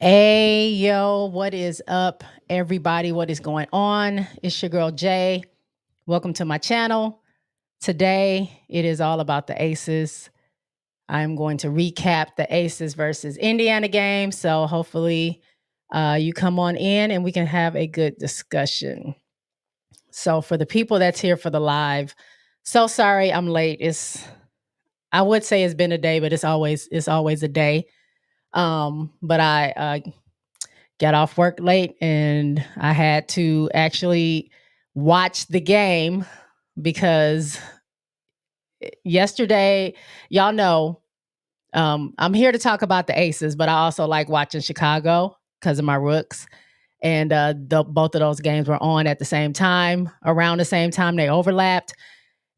Hey, yo, what is up, everybody? What is going on? It's your girl, Jay. Welcome to my channel. Today, it is all about the Aces. I'm going to recap the Aces versus Indiana game. So hopefully, you come on in and we can have a good discussion. So for the people that's here for the live, so sorry I'm late. I would say it's been a day, but it's always a day. But I got off work late and I had to actually watch the game because yesterday, y'all know, I'm here to talk about the Aces, but I also like watching Chicago because of my Rooks. And both of those games were on at the same time, around the same time they overlapped.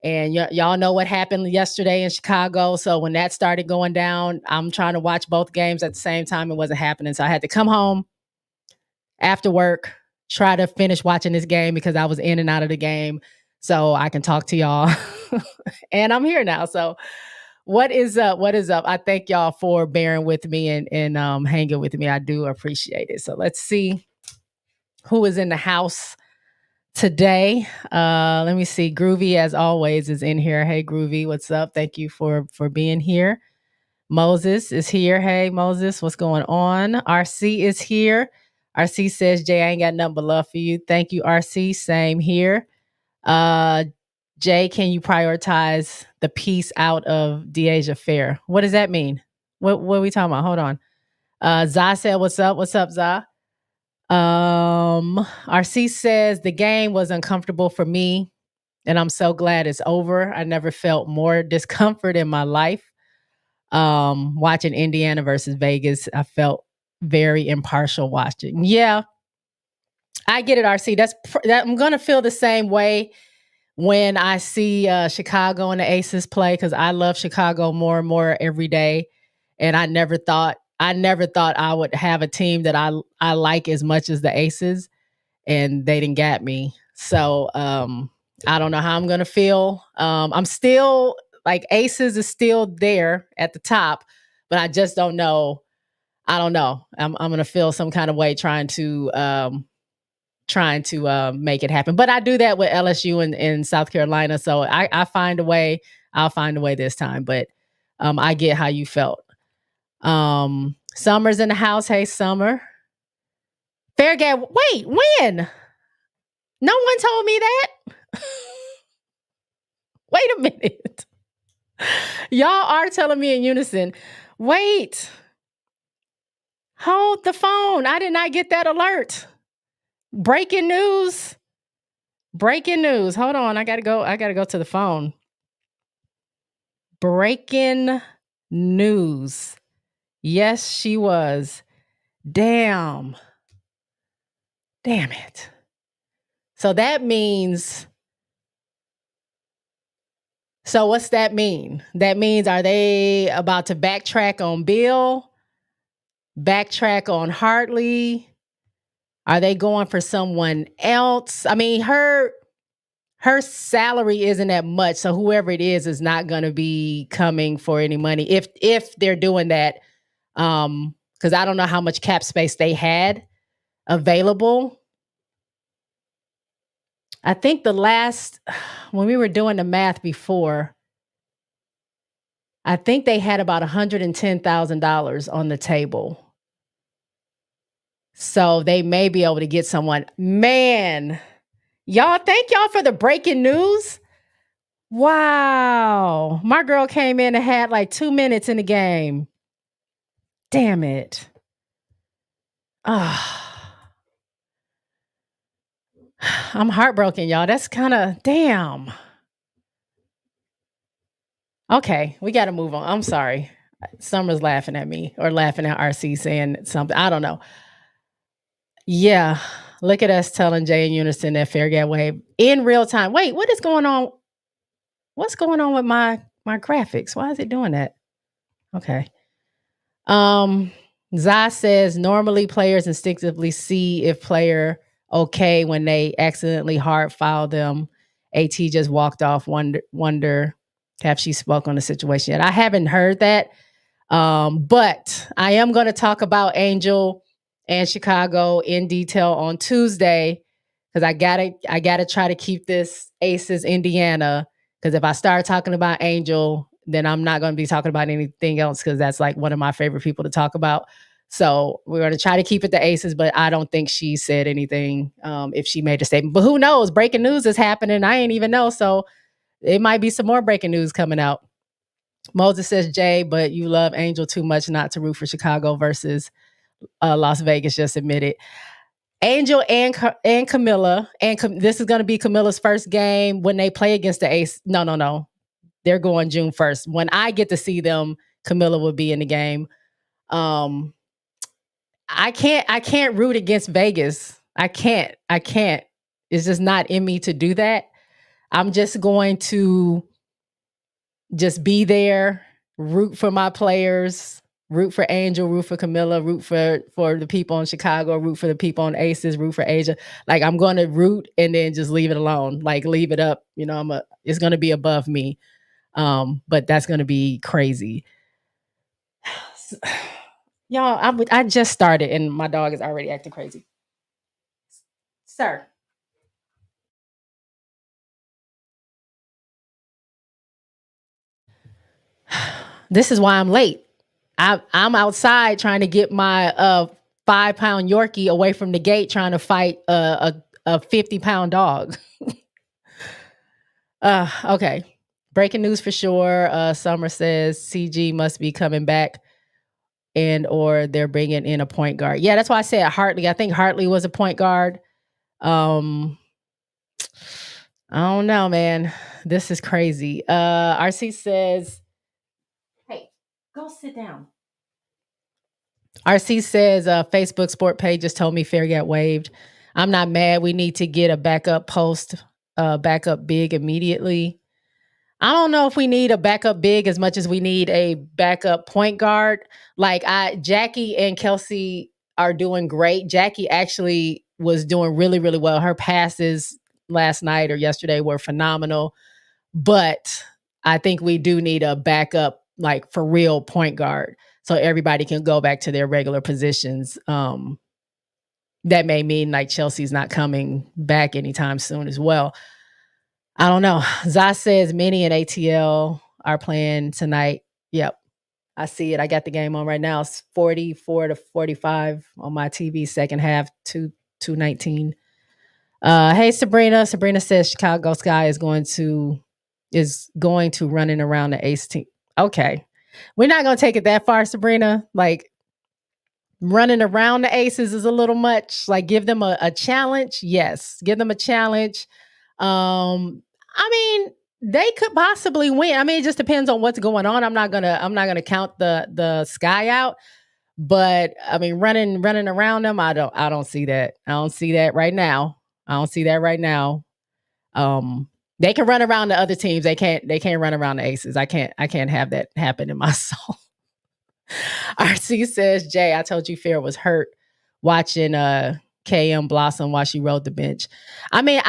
And y'all know what happened yesterday in Chicago. So when that started going down, I'm trying to watch both games at the same time. It wasn't happening. So I had to come home after work, try to finish watching this game because I was in and out of the game so I can talk to y'all. And I'm here now. So what is up? What is up? I thank y'all for bearing with me and hanging with me. I do appreciate it. So let's see who is in the house today. Let me see. Groovy, as always, is in here. Hey, Groovy, what's up? Thank you for being here. Moses is here. Hey, Moses, what's going on? RC is here. RC says, Jay, I ain't got nothing but love for you. Thank you, RC. Same here. Jay, can you prioritize the piece out of Deasia Fair? What does that mean? What are we talking about? Hold on. Za said, what's up? What's up, Za? RC says, the game was uncomfortable for me, and I'm so glad it's over. I never felt more discomfort in my life. Watching Indiana versus Vegas, I felt very impartial watching. Yeah, I get it, RC. That I'm gonna feel the same way when I see Chicago and the Aces play because I love Chicago more and more every day, and I never thought I would have a team that I like as much as the Aces, and they didn't get me. So I don't know how I'm gonna feel. I'm still like Aces is still there at the top, but I just don't know. I don't know. I'm gonna feel some kind of way trying to make it happen. But I do that with LSU and South Carolina. So I find a way. I'll find a way this time. But I get how you felt. Summer's in the house. Hey, Summer. Fair game. Wait, when? No one told me that. Wait a minute. Y'all are telling me in unison. Wait. Hold the phone. I did not get that alert. Breaking news. Breaking news. Hold on. I gotta go to the phone. Breaking news. Yes, she was. Damn. Damn it. So that means. So what's that mean? That means are they about to backtrack on Bill? Backtrack on Hartley? Are they going for someone else? I mean, her salary isn't that much, so whoever it is not going to be coming for any money if they're doing that. Because I don't know how much cap space they had available. I think when we were doing the math before, I think they had about $110,000 on the table. So they may be able to get someone. Man, y'all, thank y'all for the breaking news. Wow. My girl came in and had like 2 minutes in the game. Damn it. Ah. I'm heartbroken, y'all. That's kind of damn. Okay, we got to move on. I'm sorry. Summer's laughing at me or laughing at RC saying something. I don't know. Yeah. Look at us telling Jay and Unison that fair game wave in real time. Wait, what is going on? What's going on with my graphics? Why is it doing that? Okay. Zai says normally players instinctively see if player okay when they accidentally hard foul them. AT just walked off. Wonder have she spoke on the situation yet? I haven't heard that. But I am going to talk about Angel and Chicago in detail on Tuesday because I gotta try to keep this Aces Indiana because if I start talking about Angel, then I'm not going to be talking about anything else because that's like one of my favorite people to talk about. So we're going to try to keep it the Aces, but I don't think she said anything if she made a statement. But who knows? Breaking news is happening. I ain't even know. So it might be some more breaking news coming out. Moses says, Jay, but you love Angel too much not to root for Chicago versus Las Vegas. Just admit it. Angel and Camilla, and this is going to be Camilla's first game when they play against the Ace. No. They're going June 1st. When I get to see them, Camilla will be in the game. I can't root against Vegas. I can't. It's just not in me to do that. I'm just going to just be there, root for my players, root for Angel, root for Camilla, root for the people in Chicago, root for the people on Aces, root for Asia. Like I'm going to root and then just leave it alone. Like leave it up. It's going to be above me. But that's going to be crazy. Y'all, I just started and my dog is already acting crazy. Sir. This is why I'm late. I'm outside trying to get my 5-pound Yorkie away from the gate, trying to fight a 50-pound dog. Okay. Breaking news for sure. Summer says CG must be coming back and or they're bringing in a point guard. Yeah, that's why I said Hartley. I think Hartley was a point guard. I don't know, man. This is crazy. RC says, hey, go sit down. RC says, Facebook sport page just told me fair got waived. I'm not mad. We need to get a backup post, backup big immediately. I don't know if we need a backup big as much as we need a backup point guard. Like Jackie and Kelsey are doing great. Jackie actually was doing really, really well. Her passes last night or yesterday were phenomenal. But I think we do need a backup, like for real point guard. So everybody can go back to their regular positions. That may mean like Chelsea's not coming back anytime soon as well. I don't know. Zaz says Minnie and ATL are playing tonight. Yep. I see it. I got the game on right now. It's 44-45 on my TV, second half, 219. Hey Sabrina. Sabrina says Chicago Sky is going to running around the Ace team. Okay. We're not gonna take it that far, Sabrina. Like running around the Aces is a little much. Like give them a challenge. Yes. Give them a challenge. I mean, they could possibly win. I mean, it just depends on what's going on. I'm not gonna count the Sky out, but I mean, running around them, I don't see that. I don't see that right now. They can run around the other teams. They can't run around the Aces. I can't have that happen in my soul. RC says, Jay, I told you Fair was hurt watching KM blossom while she rode the bench. I mean,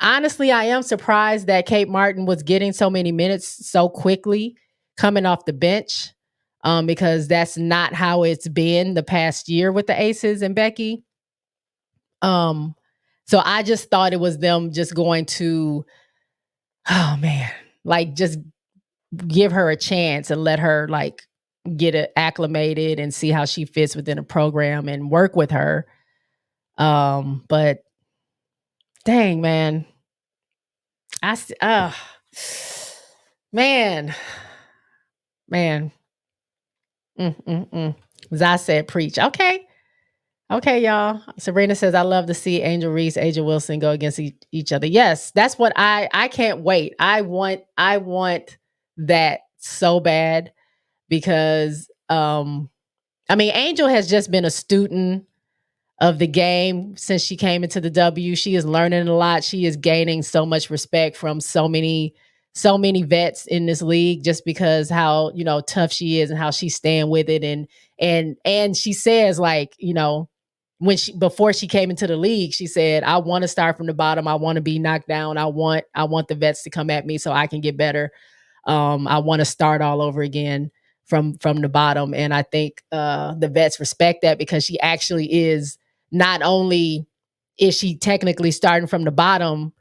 honestly, I am surprised that Kate Martin was getting so many minutes so quickly coming off the bench because that's not how it's been the past year with the Aces and Becky. So I just thought it was them just going to, oh man, like just give her a chance and let her like get it acclimated and see how she fits within a program and work with her. But dang, man. Man. Zai said preach. Okay, y'all. Sabrina says, I love to see Angel Reese, Angel Wilson go against each other. Yes, that's what I can't wait. I want that so bad because I mean, Angel has just been a student of the game since she came into the W. She is learning a lot. She is gaining so much respect from so many vets in this league just because how, tough she is and how she's staying with it. And she says like, before she came into the league, she said, I want to start from the bottom. I want to be knocked down. I want the vets to come at me so I can get better. I want to start all over again. from the bottom. And I think the vets respect that, because she actually is, not only is she technically starting from the bottom,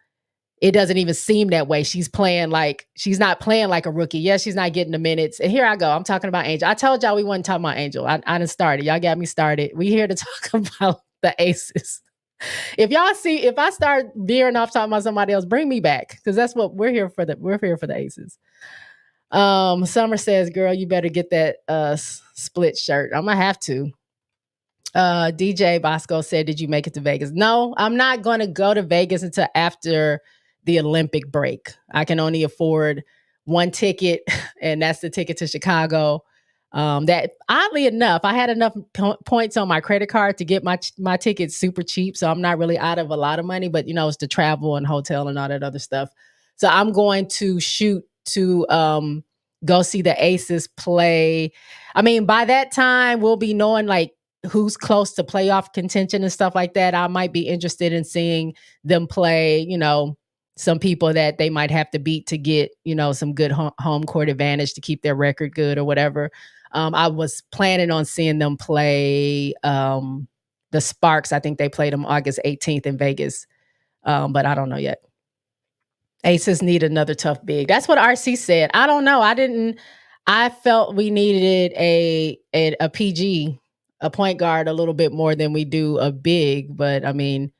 it doesn't even seem that way. She's not playing like a rookie. Yes, she's not getting the minutes. And here I go. I'm talking about Angel. I told y'all we wasn't talking about Angel. I done started. Y'all got me started. We here to talk about the aces. If I start veering off talking about somebody else, bring me back, because that's what we're here for. We're here for the aces. Summer says, "Girl, you better get that split shirt. I'm gonna have to." DJ Bosco said, "Did you make it to Vegas?" No, I'm not going to go to Vegas until after the Olympic break. I can only afford one ticket, and that's the ticket to Chicago. That, oddly enough, I had enough points on my credit card to get my ticket super cheap, so I'm not really out of a lot of money. But it's the travel and hotel and all that other stuff. So I'm going to shoot to go see the Aces play. I mean, by that time, we'll be knowing who's close to playoff contention and stuff like that. I might be interested in seeing them play, some people that they might have to beat to get, some good home court advantage to keep their record good or whatever. I was planning on seeing them play the Sparks. I think they played them August 18th in Vegas, but I don't know yet. Aces need another tough big. That's what RC said. I don't know. I felt we needed a PG, a point guard, a little bit more than we do a big. But I mean,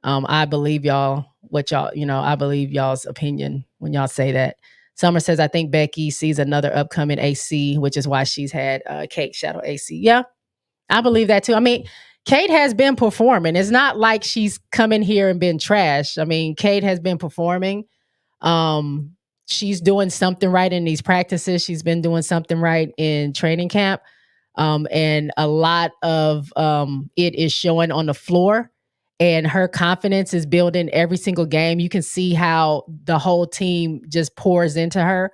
I believe y'all, I believe y'all's opinion when y'all say that. Summer says, "I think Becky sees another upcoming AC, which is why she's had Kate shadow AC." Yeah, I believe that too. I mean, Kate has been performing. It's not like she's come in here and been trash. I mean, Kate has been performing. She's doing something right in these practices. She's been doing something right in training camp. And a lot of it is showing on the floor, and her confidence is building every single game. You can see how the whole team just pours into her.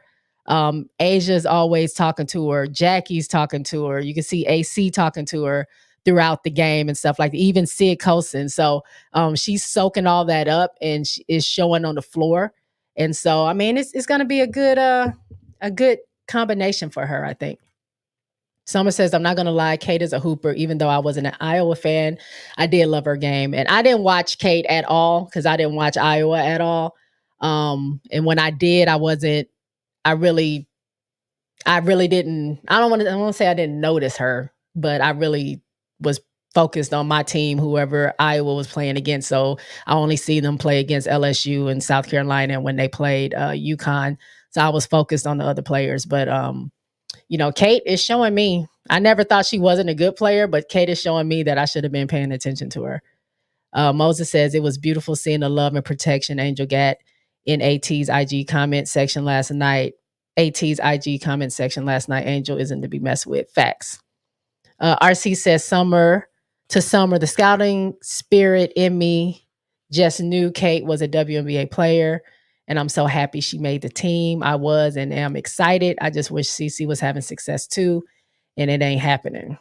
Asia's always talking to her. Jackie's talking to her. You can see AC talking to her throughout the game and stuff like that. Even Sid Coulson. So she's soaking all that up, and is showing on the floor. And so, I mean, it's going to be a good combination for her, I think. Summer says, "I'm not going to lie, Kate is a hooper. Even though I wasn't an Iowa fan, I did love her game." And I didn't watch Kate at all, because I didn't watch Iowa at all. And when I did, I really didn't, I don't want to say I didn't notice her, but I really was focused on my team, whoever Iowa was playing against. So I only see them play against LSU and South Carolina when they played UConn. So I was focused on the other players. But, Kate is showing me, I never thought she wasn't a good player, but Kate is showing me that I should have been paying attention to her. Moses says, "It was beautiful seeing the love and protection Angel got in AT's IG comment section last night. AT's IG comment section last night. Angel isn't to be messed with." Facts. RC says, Summer, "The scouting spirit in me just knew Kate was a WNBA player, and I'm so happy she made the team. I was and am excited. I just wish CC was having success too, and it ain't happening."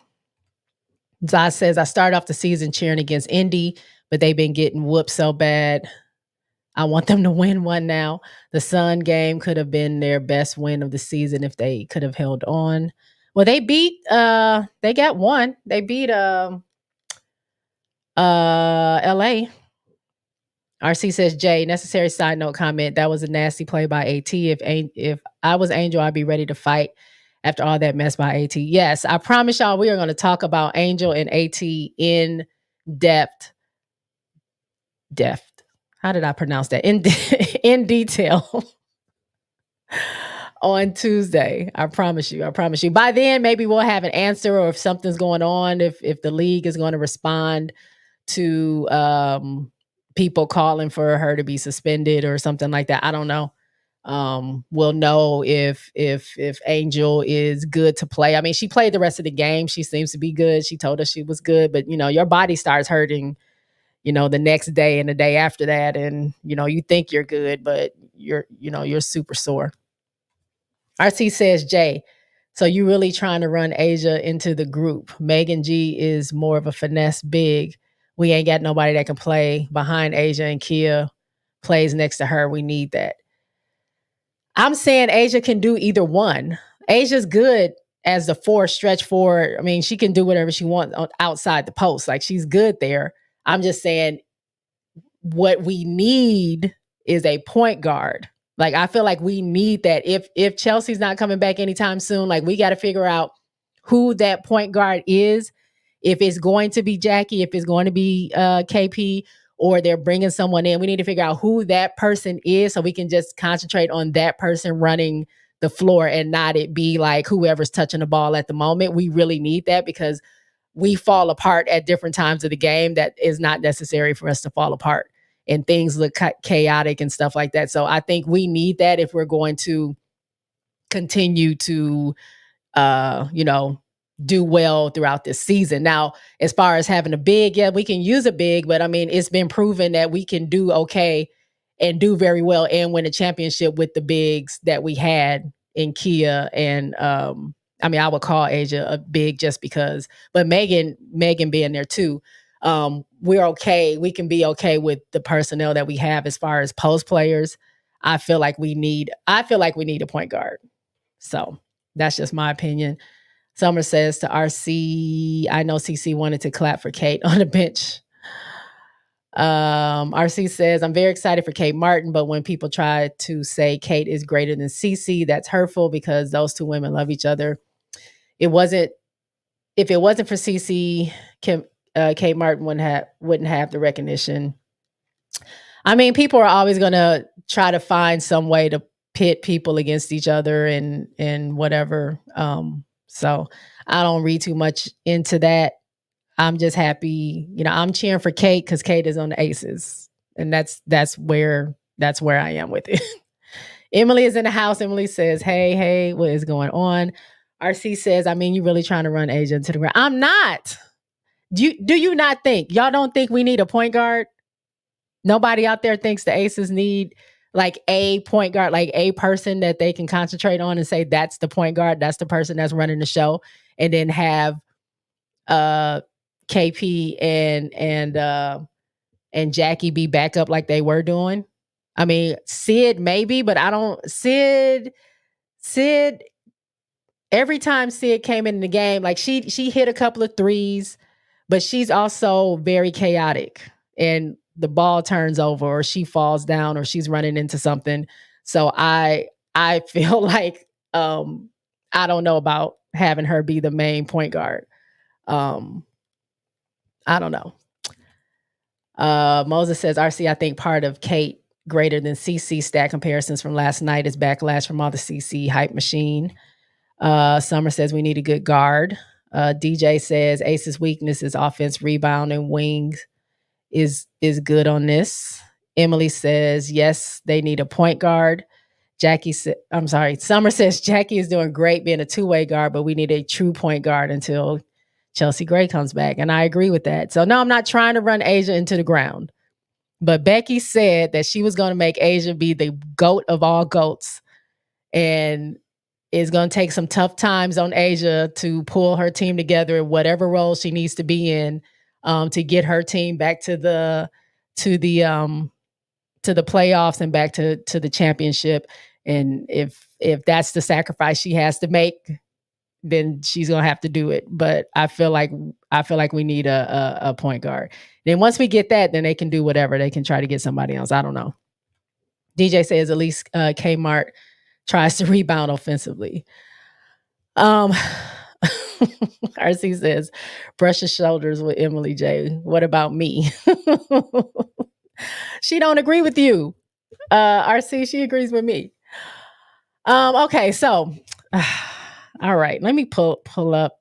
Zaz says, "I started off the season cheering against Indy, but they've been getting whooped so bad. I want them to win one now. The Sun game could have been their best win of the season if they could have held on." Well, they got one. They beat LA. RC says, "Jay, necessary side note comment. That was a nasty play by AT. If I was Angel, I'd be ready to fight after all that mess by AT." Yes, I promise y'all we are going to talk about Angel and AT in depth. How did I pronounce that? In detail on Tuesday. I promise you. By then, maybe we'll have an answer, or if something's going on, if the league is going to respond to people calling for her to be suspended or something like that. I don't know. We'll know if Angel is good to play. I mean, she played the rest of the game. She seems to be good. She told us she was good, but your body starts hurting, the next day and the day after that. And, you think you're good, but you're super sore. RC says, "Jay, so you really trying to run Asia into the group? Megan G is more of a finesse big. We ain't got nobody that can play behind Asia, and Kia plays next to her. We need that." I'm saying Asia can do either one. Asia's good as the stretch forward. I mean, she can do whatever she wants outside the post. Like, she's good there. I'm just saying what we need is a point guard. Like, I feel like we need that. If Chelsea's not coming back anytime soon, like, we got to figure out who that point guard is. If it's going to be Jackie, if it's going to be KP, or they're bringing someone in, we need to figure out who that person is so we can just concentrate on that person running the floor and not it be like whoever's touching the ball at the moment. We really need that because we fall apart at different times of the game that is not necessary for us to fall apart, and things look chaotic and stuff like that. So I think we need that if we're going to continue to do well throughout this season. Now, as far as having a big, yeah, we can use a big, but I mean, it's been proven that we can do okay and do very well and win a championship with the bigs that we had in Kia. And I mean, I would call Asia a big just because, but Megan being there too. We're okay. We can be okay with the personnel that we have as far as post players. I feel like we need a point guard. So that's just my opinion. Summer says to RC, I know CC wanted to clap for Kate on the bench. RC says, I'm very excited for Kate Martin, but when people try to say Kate is greater than CC, that's hurtful because those two women love each other. If it wasn't for CC, Kate Martin wouldn't have the recognition. I mean, people are always going to try to find some way to pit people against each other and whatever. So I don't read too much into that. I'm just happy, I'm cheering for Kate because Kate is on the Aces, and that's where I am with it. Emily is in the house. Emily says, "Hey, what is going on?" RC says, "I mean, you really trying to run Asia into the ground?" I'm not. Do you not think y'all don't think we need a point guard? Nobody out there thinks the Aces need like a point guard, like a person that they can concentrate on and say that's the point guard, that's the person that's running the show, and then have KP and Jackie be back up like they were doing. I mean, Sid maybe, but I don't. Sid. Every time Sid came in the game, like she hit a couple of threes, but she's also very chaotic, and the ball turns over, or she falls down, or she's running into something. So I feel like I don't know about having her be the main point guard. I don't know. Moses says, RC, I think part of Kate greater than CC stat comparisons from last night is backlash from all the CC hype machine. Summer says we need a good guard. DJ says Ace's weakness is offense, rebound, and wings is good on this. Emily says, yes, they need a point guard. Summer says Jackie is doing great being a two-way guard, but we need a true point guard until Chelsea Gray comes back. And I agree with that. So no, I'm not trying to run Asia into the ground. But Becky said that she was going to make Asia be the GOAT of all GOATs. And it's going to take some tough times on Asia to pull her team together in whatever role she needs to be in to get her team back to the playoffs and back to the championship. And if that's the sacrifice she has to make, then she's gonna have to do it. But I feel like we need a point guard. Then once we get that, then they can do whatever. They can try to get somebody else. I don't know. DJ says at least Kmart tries to rebound offensively. RC says brush his shoulders with Emily J. What about me? She don't agree with you. RC, she agrees with me. Okay, so all right, let me pull up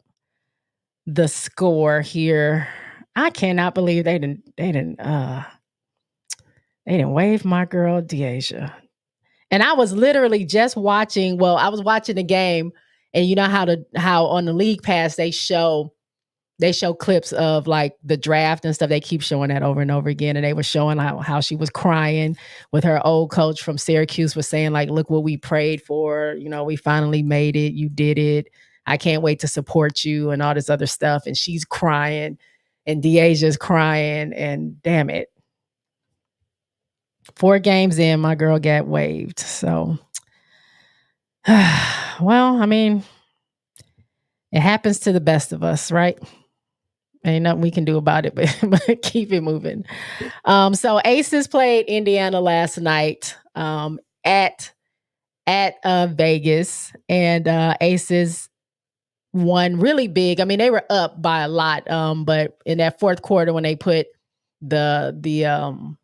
the score here. I cannot believe they didn't wave my girl Deasia. And I was literally just watching, I was watching the game, and you know how on the League Pass they show clips of like the draft and stuff. They keep showing that over and over again. And they were showing how she was crying with her old coach from Syracuse was saying like, look what we prayed for. We finally made it. You did it. I can't wait to support you and all this other stuff. And she's crying and Deasia's crying, and damn it. 4 games in, my girl got waived. So, well, I mean, It happens to the best of us, right? Ain't nothing we can do about it, but keep it moving. So Aces played Indiana last night at Vegas, and Aces won really big. I mean, they were up by a lot, but in that fourth quarter when they put the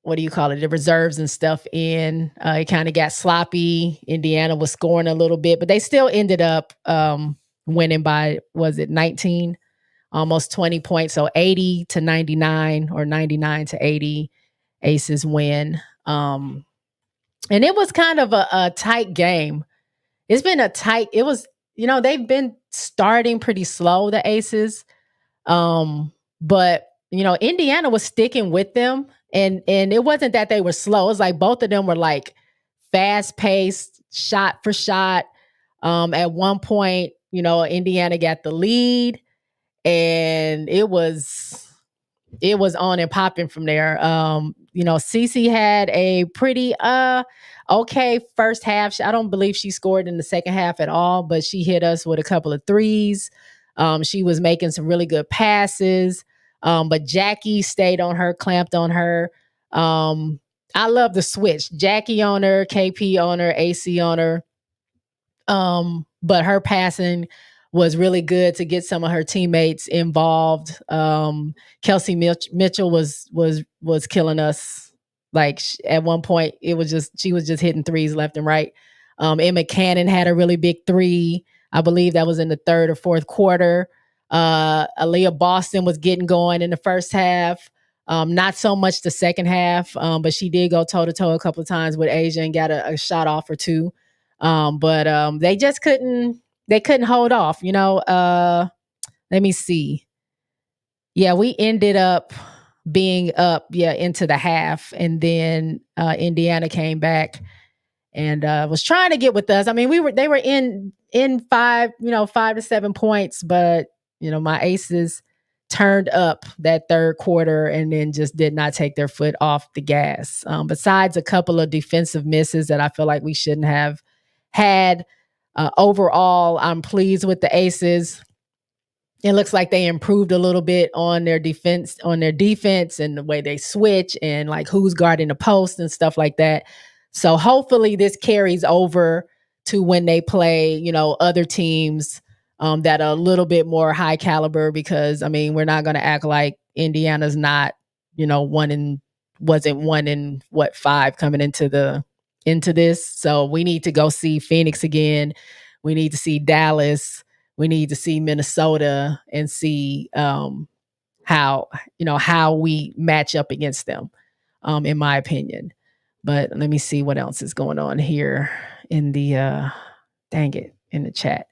what do you call it, the reserves and stuff in, it kind of got sloppy. Indiana was scoring a little bit, but they still ended up winning by, was it 19? Almost 20 points. So 80-99 or 99-80, Aces win. And it was kind of a tight game. It's been it was, they've been starting pretty slow, the Aces. But Indiana was sticking with them, and it wasn't that they were slow. It was like both of them were like fast paced, shot for shot. At one point, Indiana got the lead, and it was on and popping from there. Cece had a pretty okay first half. I don't believe she scored in the second half at all, but she hit us with a couple of threes. She was making some really good passes. But Jackie stayed on her, clamped on her. I love the switch. Jackie on her, KP on her, AC on her. But her passing was really good to get some of her teammates involved. Kelsey Mitchell was killing us. Like at one point, she was just hitting threes left and right. Emma Cannon had a really big three. I believe that was in the third or fourth quarter. Aaliyah Boston was getting going in the first half. Not so much the second half, but she did go toe to toe a couple of times with Asia and got a shot off or two. But they just couldn't hold off, let me see. Yeah, we ended up being up into the half, and then Indiana came back and was trying to get with us. I mean, they were in 5 to 7 points, but my Aces turned up that third quarter and then just did not take their foot off the gas. Besides a couple of defensive misses that I feel like we shouldn't have had. Overall, I'm pleased with the Aces. It looks like they improved a little bit on their defense and the way they switch and like who's guarding the post and stuff like that. So hopefully this carries over to when they play, other teams that are a little bit more high caliber, because I mean, we're not going to act like Indiana's not, wasn't 5 coming into this. So we need to go see Phoenix again. We need to see Dallas. We need to see Minnesota and see how we match up against them, in my opinion. But let me see what else is going on here in the in the chat.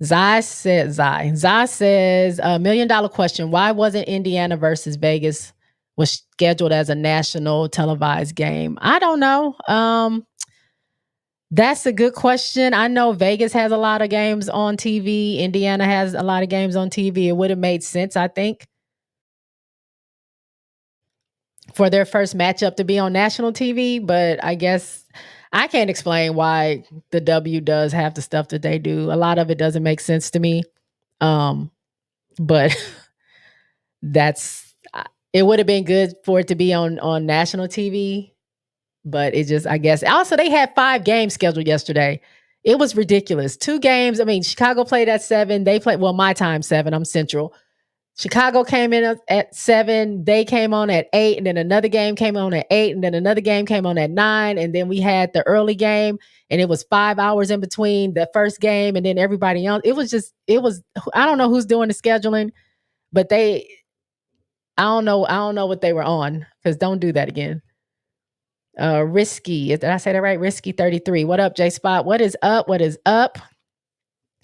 Zai says, $1 million question. Why wasn't Indiana versus Vegas was scheduled as a national televised game? I don't know. That's a good question. I know Vegas has a lot of games on TV. Indiana has a lot of games on TV. It would have made sense, I think, for their first matchup to be on national TV. But I guess I can't explain why the W does have the stuff that they do. A lot of it doesn't make sense to me. But it would have been good for it to be on national TV. But it just, I guess, also they had 5 games scheduled yesterday. It was ridiculous. 2 games. I mean, Chicago played at 7. They played, my time 7. I'm Central. Chicago came in at 7. They came on at 8. And then another game came on at 8. And then another game came on at 9. And then we had the early game. And it was 5 hours in between the first game and then everybody else. It was, I don't know who's doing the scheduling, but I don't know what they were on, because don't do that again. Risky. Did I say that right? Risky 33. What up, J Spot? What is up? What is up?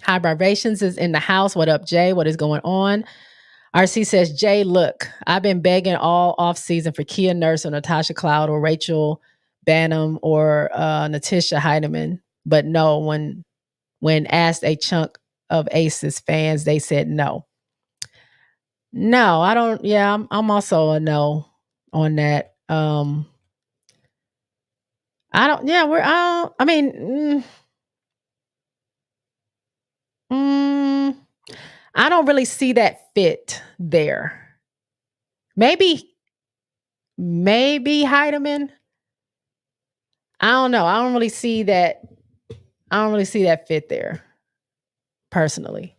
High Vibrations is in the house. What up, Jay? What is going on? RC says, Jay, look, I've been begging all off season for Kia Nurse or Natasha Cloud or Rachel Banham or Natisha Heidemann, but no, when asked a chunk of Aces fans, they said no. No, I don't. Yeah, I'm also a no on that. I don't. Yeah, we're. I mean, mm, I don't really see that fit there. Maybe, maybe Heidemann. I don't know. I don't really see that. I don't really see that fit there personally.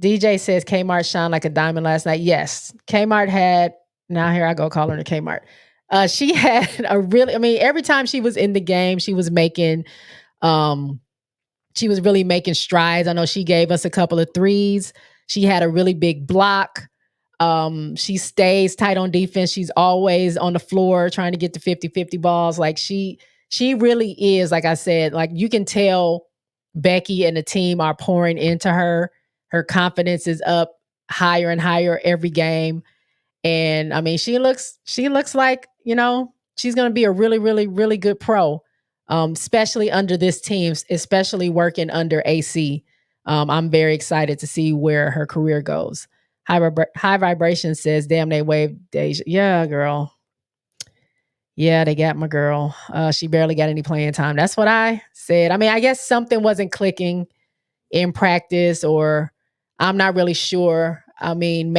DJ says Kmart shined like a diamond last night. Yes, Kmart had. Now here I go calling her Kmart. She had a really. I mean, every time she was in the game, um, she was really making strides. I know she gave us a couple of threes. She had a really big block. She stays tight on defense. She's always on the floor trying to get the 50-50 balls. Like she really is, like I said, like you can tell Becky and the team are pouring into her. Her confidence is up higher and higher every game. And I mean, she looks like, she's going to be a really, really, really good pro, especially under this team, especially working under AC. I'm very excited to see where her career goes. High Vibration says, damn, they waved Deja. Yeah, girl. Yeah, they got my girl. She barely got any playing time. That's what I said. I mean, I guess something wasn't clicking in practice, or I'm not really sure. I mean,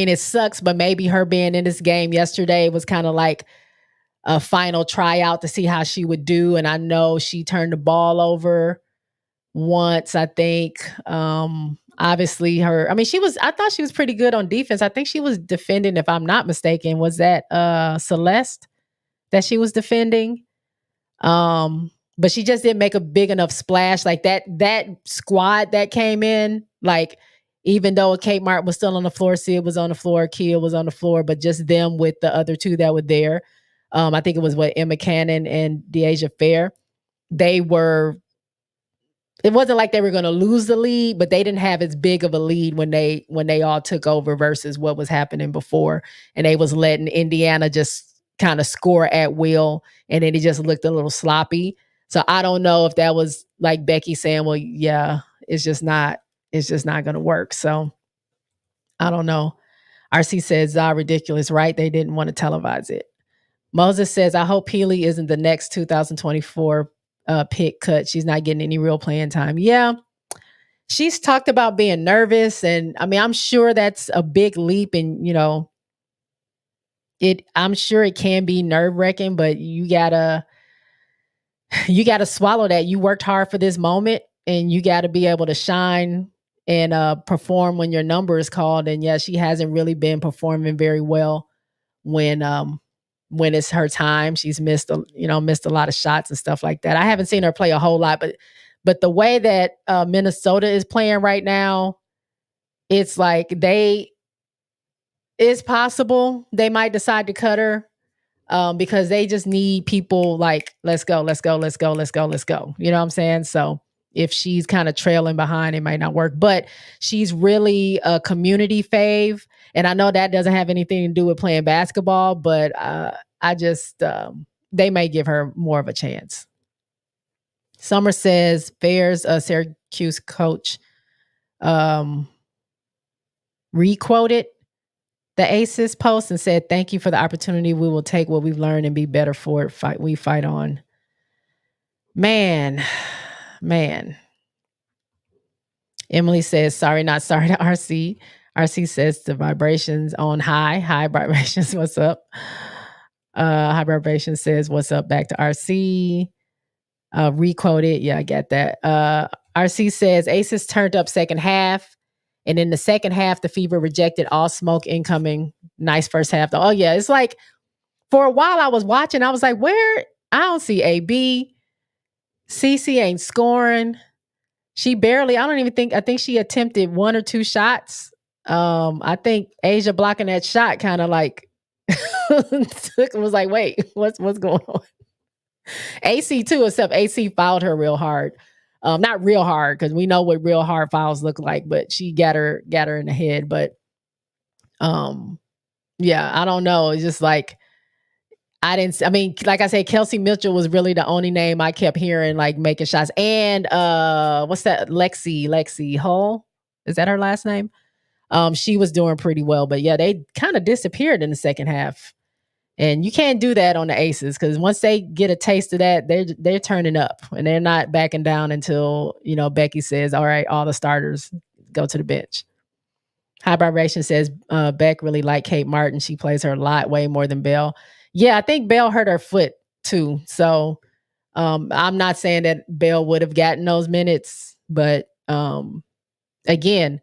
it sucks, but maybe her being in this game yesterday was kind of like a final tryout to see how she would do. And I know she turned the ball over once, I think. Obviously I thought she was pretty good on defense. I think she was defending, if I'm not mistaken, was that Celeste that she was defending? But she just didn't make a big enough splash. Like that squad that came in, like even though Kate Mart was still on the floor, Sid was on the floor, Kia was on the floor, but just them with the other two that were there. I think it was Emma Cannon and Deasia Fair. They were. It wasn't like they were going to lose the lead, but they didn't have as big of a lead when they all took over versus what was happening before, and they was letting Indiana just kind of score at will, and then it just looked a little sloppy. So I don't know if that was like Becky saying, "Well, yeah, it's just not going to work." So I don't know. RC says, ridiculous, right? They didn't want to televise it. Moses says, I hope Healy isn't the next 2024 pick cut. She's not getting any real playing time. Yeah. She's talked about being nervous. And I mean, I'm sure that's a big leap. And, I'm sure it can be nerve wracking, but you gotta swallow that. You worked hard for this moment, and you got to be able to shine and perform when your number is called. And yeah, she hasn't really been performing very well when it's her time. She's missed a lot of shots and stuff like that. I haven't seen her play a whole lot, but the way that Minnesota is playing right now, it's like it's possible they might decide to cut her because they just need people like, let's go, let's go, let's go, let's go, let's go. You know what I'm saying? So if she's kind of trailing behind, it might not work. But she's really a community fave. And I know that doesn't have anything to do with playing basketball, but I just, they may give her more of a chance. Summer says, Bears Syracuse coach re-quoted the Aces post and said, thank you for the opportunity. We will take what we've learned and be better for it. We fight on. Man. Emily says, sorry, not sorry to RC. RC says the vibrations on high. High vibrations, what's up? High vibration says, what's up, back to RC. Requoted. Yeah, I get that. RC says, Aces turned up second half. And in the second half, the Fever rejected all smoke incoming. Nice first half, though. Oh, yeah. It's like, for a while I was watching, I was like, where? I don't see AB. Cece ain't scoring. She barely, I think she attempted one or two shots. I think Asia blocking that shot kind of like was like, wait, what's going on? AC too, except AC fouled her real hard. Not real hard, because we know what real hard fouls look like, but she got her in the head. But yeah, I don't know. It's just like like I said, Kelsey Mitchell was really the only name I kept hearing like making shots. And what's that? Lexi Hull? Is that her last name? She was doing pretty well, but yeah, they kind of disappeared in the second half. And you can't do that on the Aces because once they get a taste of that, they're turning up and they're not backing down until Becky says, "All right, all the starters go to the bench." High Vibration says Beck really liked Kate Martin. She plays her a lot, way more than Belle. Yeah, I think Belle hurt her foot too. So I'm not saying that Belle would have gotten those minutes, but again,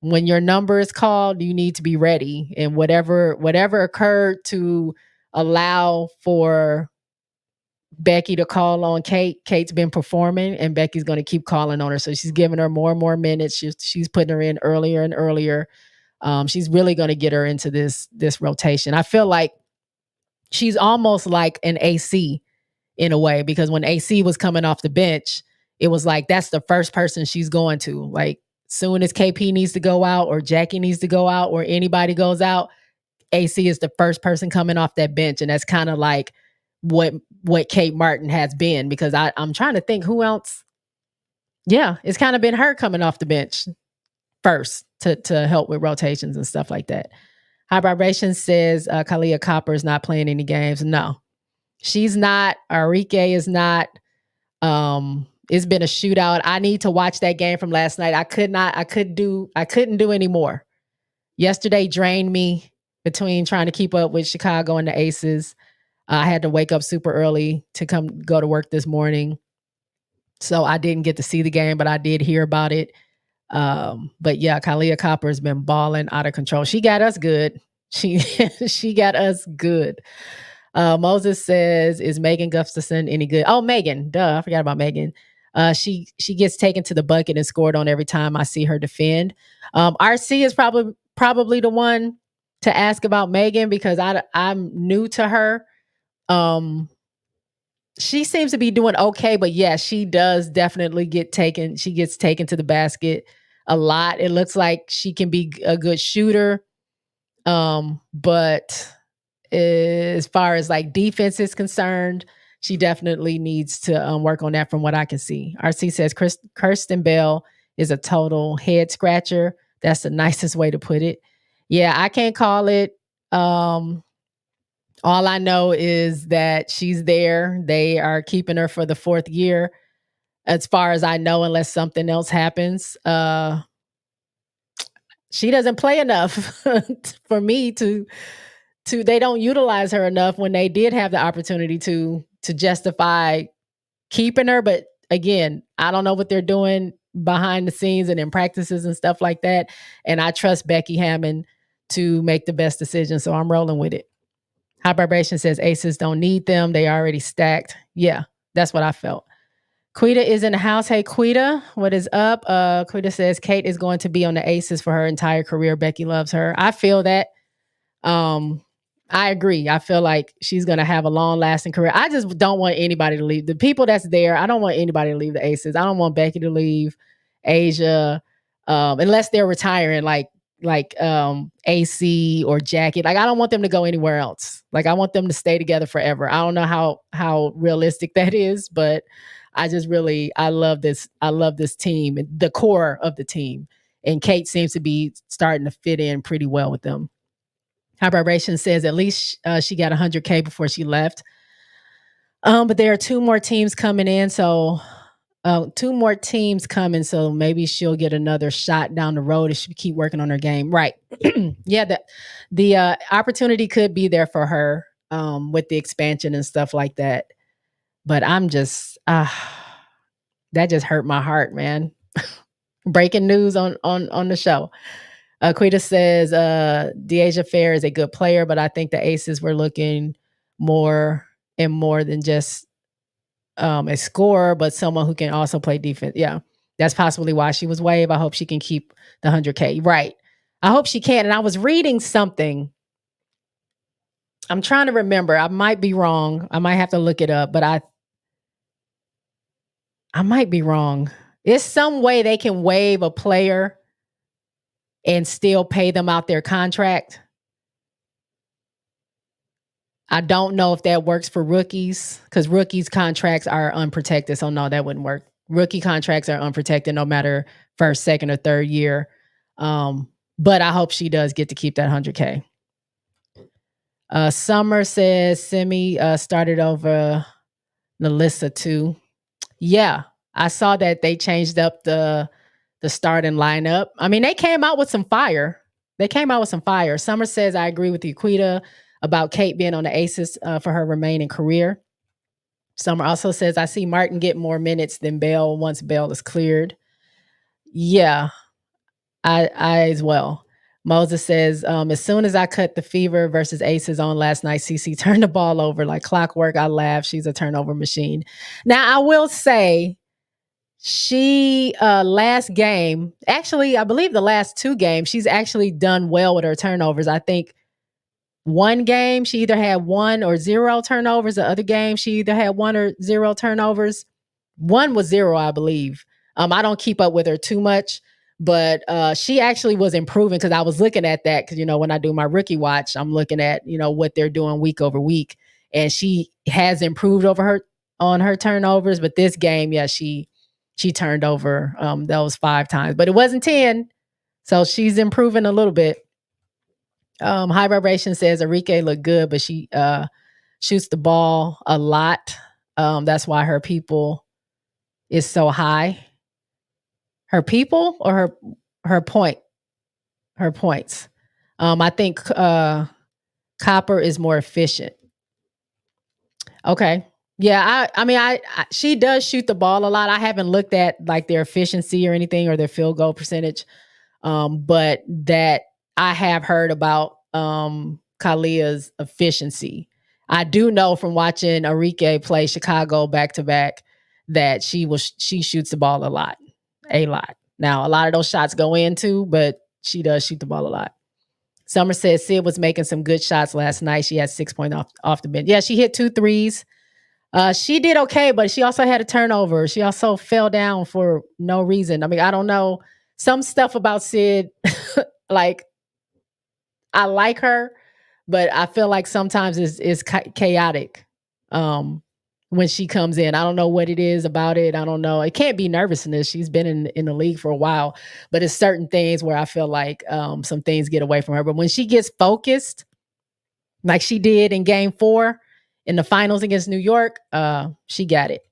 when your number is called, you need to be ready. And whatever occurred to allow for Becky to call on Kate, Kate's been performing, and Becky's going to keep calling on her. So she's giving her more and more minutes. She's putting her in earlier and earlier. She's really going to get her into this rotation. I feel like she's almost like an AC in a way, because when AC was coming off the bench, it was like that's the first person she's going to. Like soon as KP needs to go out or Jackie needs to go out or anybody goes out, AC is the first person coming off that bench. And that's kind of like what Kate Martin has been, because I'm trying to think who else. Yeah, it's kind of been her coming off the bench first to help with rotations and stuff like that. High Vibration says Kalia Copper is not playing any games. No, she's not. Arike is not. It's been a shootout. I need to watch that game from last night. I couldn't do any more. Yesterday drained me between trying to keep up with Chicago and the Aces. I had to wake up super early to go to work this morning. So I didn't get to see the game, but I did hear about it. But yeah, Kalia Copper has been balling out of control. She got us good. She got us good. Moses says, is Megan Gustafson any good? Oh, Megan. Duh. I forgot about Megan. She gets taken to the bucket and scored on every time I see her defend. RC is probably the one to ask about Megan, because I'm new to her. She seems to be doing okay, but yeah, she does definitely get taken. She gets taken to the basket a lot. It looks like she can be a good shooter. But as far as like defense is concerned, she definitely needs to work on that from what I can see. RC says Kirsten Bell is a total head scratcher. That's the nicest way to put it. Yeah, I can't call it. All I know is that she's there. They are keeping her for the 4th year, as far as I know, unless something else happens. She doesn't play enough for me to they don't utilize her enough when they did have the opportunity to justify keeping her. But again, I don't know what they're doing behind the scenes and in practices and stuff like that. And I trust Becky Hammond to make the best decision. So I'm rolling with it. High Vibration says Aces don't need them. They already stacked. Yeah, that's what I felt. Quita is in the house. Hey, Quita, what is up? Quita says Kate is going to be on the Aces for her entire career. Becky loves her. I feel that. I agree. I feel like she's going to have a long-lasting career. I just don't want anybody to leave. The people that's there, I don't want anybody to leave the Aces. I don't want Becky to leave, Asia, unless they're retiring, like AC or Jackie. Like, I don't want them to go anywhere else. Like, I want them to stay together forever. I don't know how realistic that is, but I love this. I love this team, the core of the team. And Kate seems to be starting to fit in pretty well with them. High Vibration says at least she got 100K before she left. But there are 2 more teams coming in. So 2 more teams coming. So maybe she'll get another shot down the road if she keep working on her game. Right. Yeah. The opportunity could be there for her with the expansion and stuff like that. But I'm just, that just hurt my heart, man. Breaking news on the show. Quita says Deasia Fair is a good player, but I think the Aces were looking more than just a scorer, but someone who can also play defense. Yeah, that's possibly why she was waived. I hope she can keep the 100K. Right. I hope she can. And I was reading something. I'm trying to remember. I might be wrong. I might have to look it up, but I might be wrong. It's some way they can waive a player and still pay them out their contract. I don't know if that works for rookies, because rookies' contracts are unprotected. So no, that wouldn't work. Rookie contracts are unprotected no matter first, second, or third year. But I hope she does get to keep that 100K. Summer says Simi started over Melissa too. Yeah, I saw that they changed up the starting lineup. I mean, they came out with some fire. They came out with some fire. Summer says, I agree with you, Quita, about Kate being on the Aces for her remaining career. Summer also says, I see Martin get more minutes than Bell once Bell is cleared. Yeah, I as well. Moses says, as soon as I cut the Fever versus Aces on last night, CC turned the ball over like clockwork. I laughed. She's a turnover machine. Now, I will say, she last game, actually, I believe the last 2 games, she's actually done well with her turnovers. I think one game she either had 1 or 0 turnovers. The other game she either had 1 or 0 turnovers. One was 0, I believe. I don't keep up with her too much, but she actually was improving because I was looking at that because, when I do my rookie watch, I'm looking at, what they're doing week over week. And she has improved on her turnovers. But this game, yeah, she turned over those 5 times, but it wasn't 10. So she's improving a little bit. High Vibration says Arike looked good, but she shoots the ball a lot. That's why her people is so high. Her people or her points. I think Copper is more efficient. Okay. Yeah, I mean, she does shoot the ball a lot. I haven't looked at like their efficiency or anything or their field goal percentage, but that I have heard about Kalia's efficiency. I do know from watching Arike play Chicago back to back that she shoots the ball a lot. Now, a lot of those shots go in too, but she does shoot the ball a lot. Summer says Sid was making some good shots last night. She had 6 points off the bench. Yeah, she hit 2 threes. She did okay, but she also had a turnover. She also fell down for no reason. I mean, I don't know. Some stuff about Sid, like, I like her, but I feel like sometimes it's chaotic when she comes in. I don't know what it is about it. I don't know. It can't be nervousness. She's been in the league for a while, but it's certain things where I feel like some things get away from her. But when she gets focused, like she did in Game 4 in the finals against New York, she got it.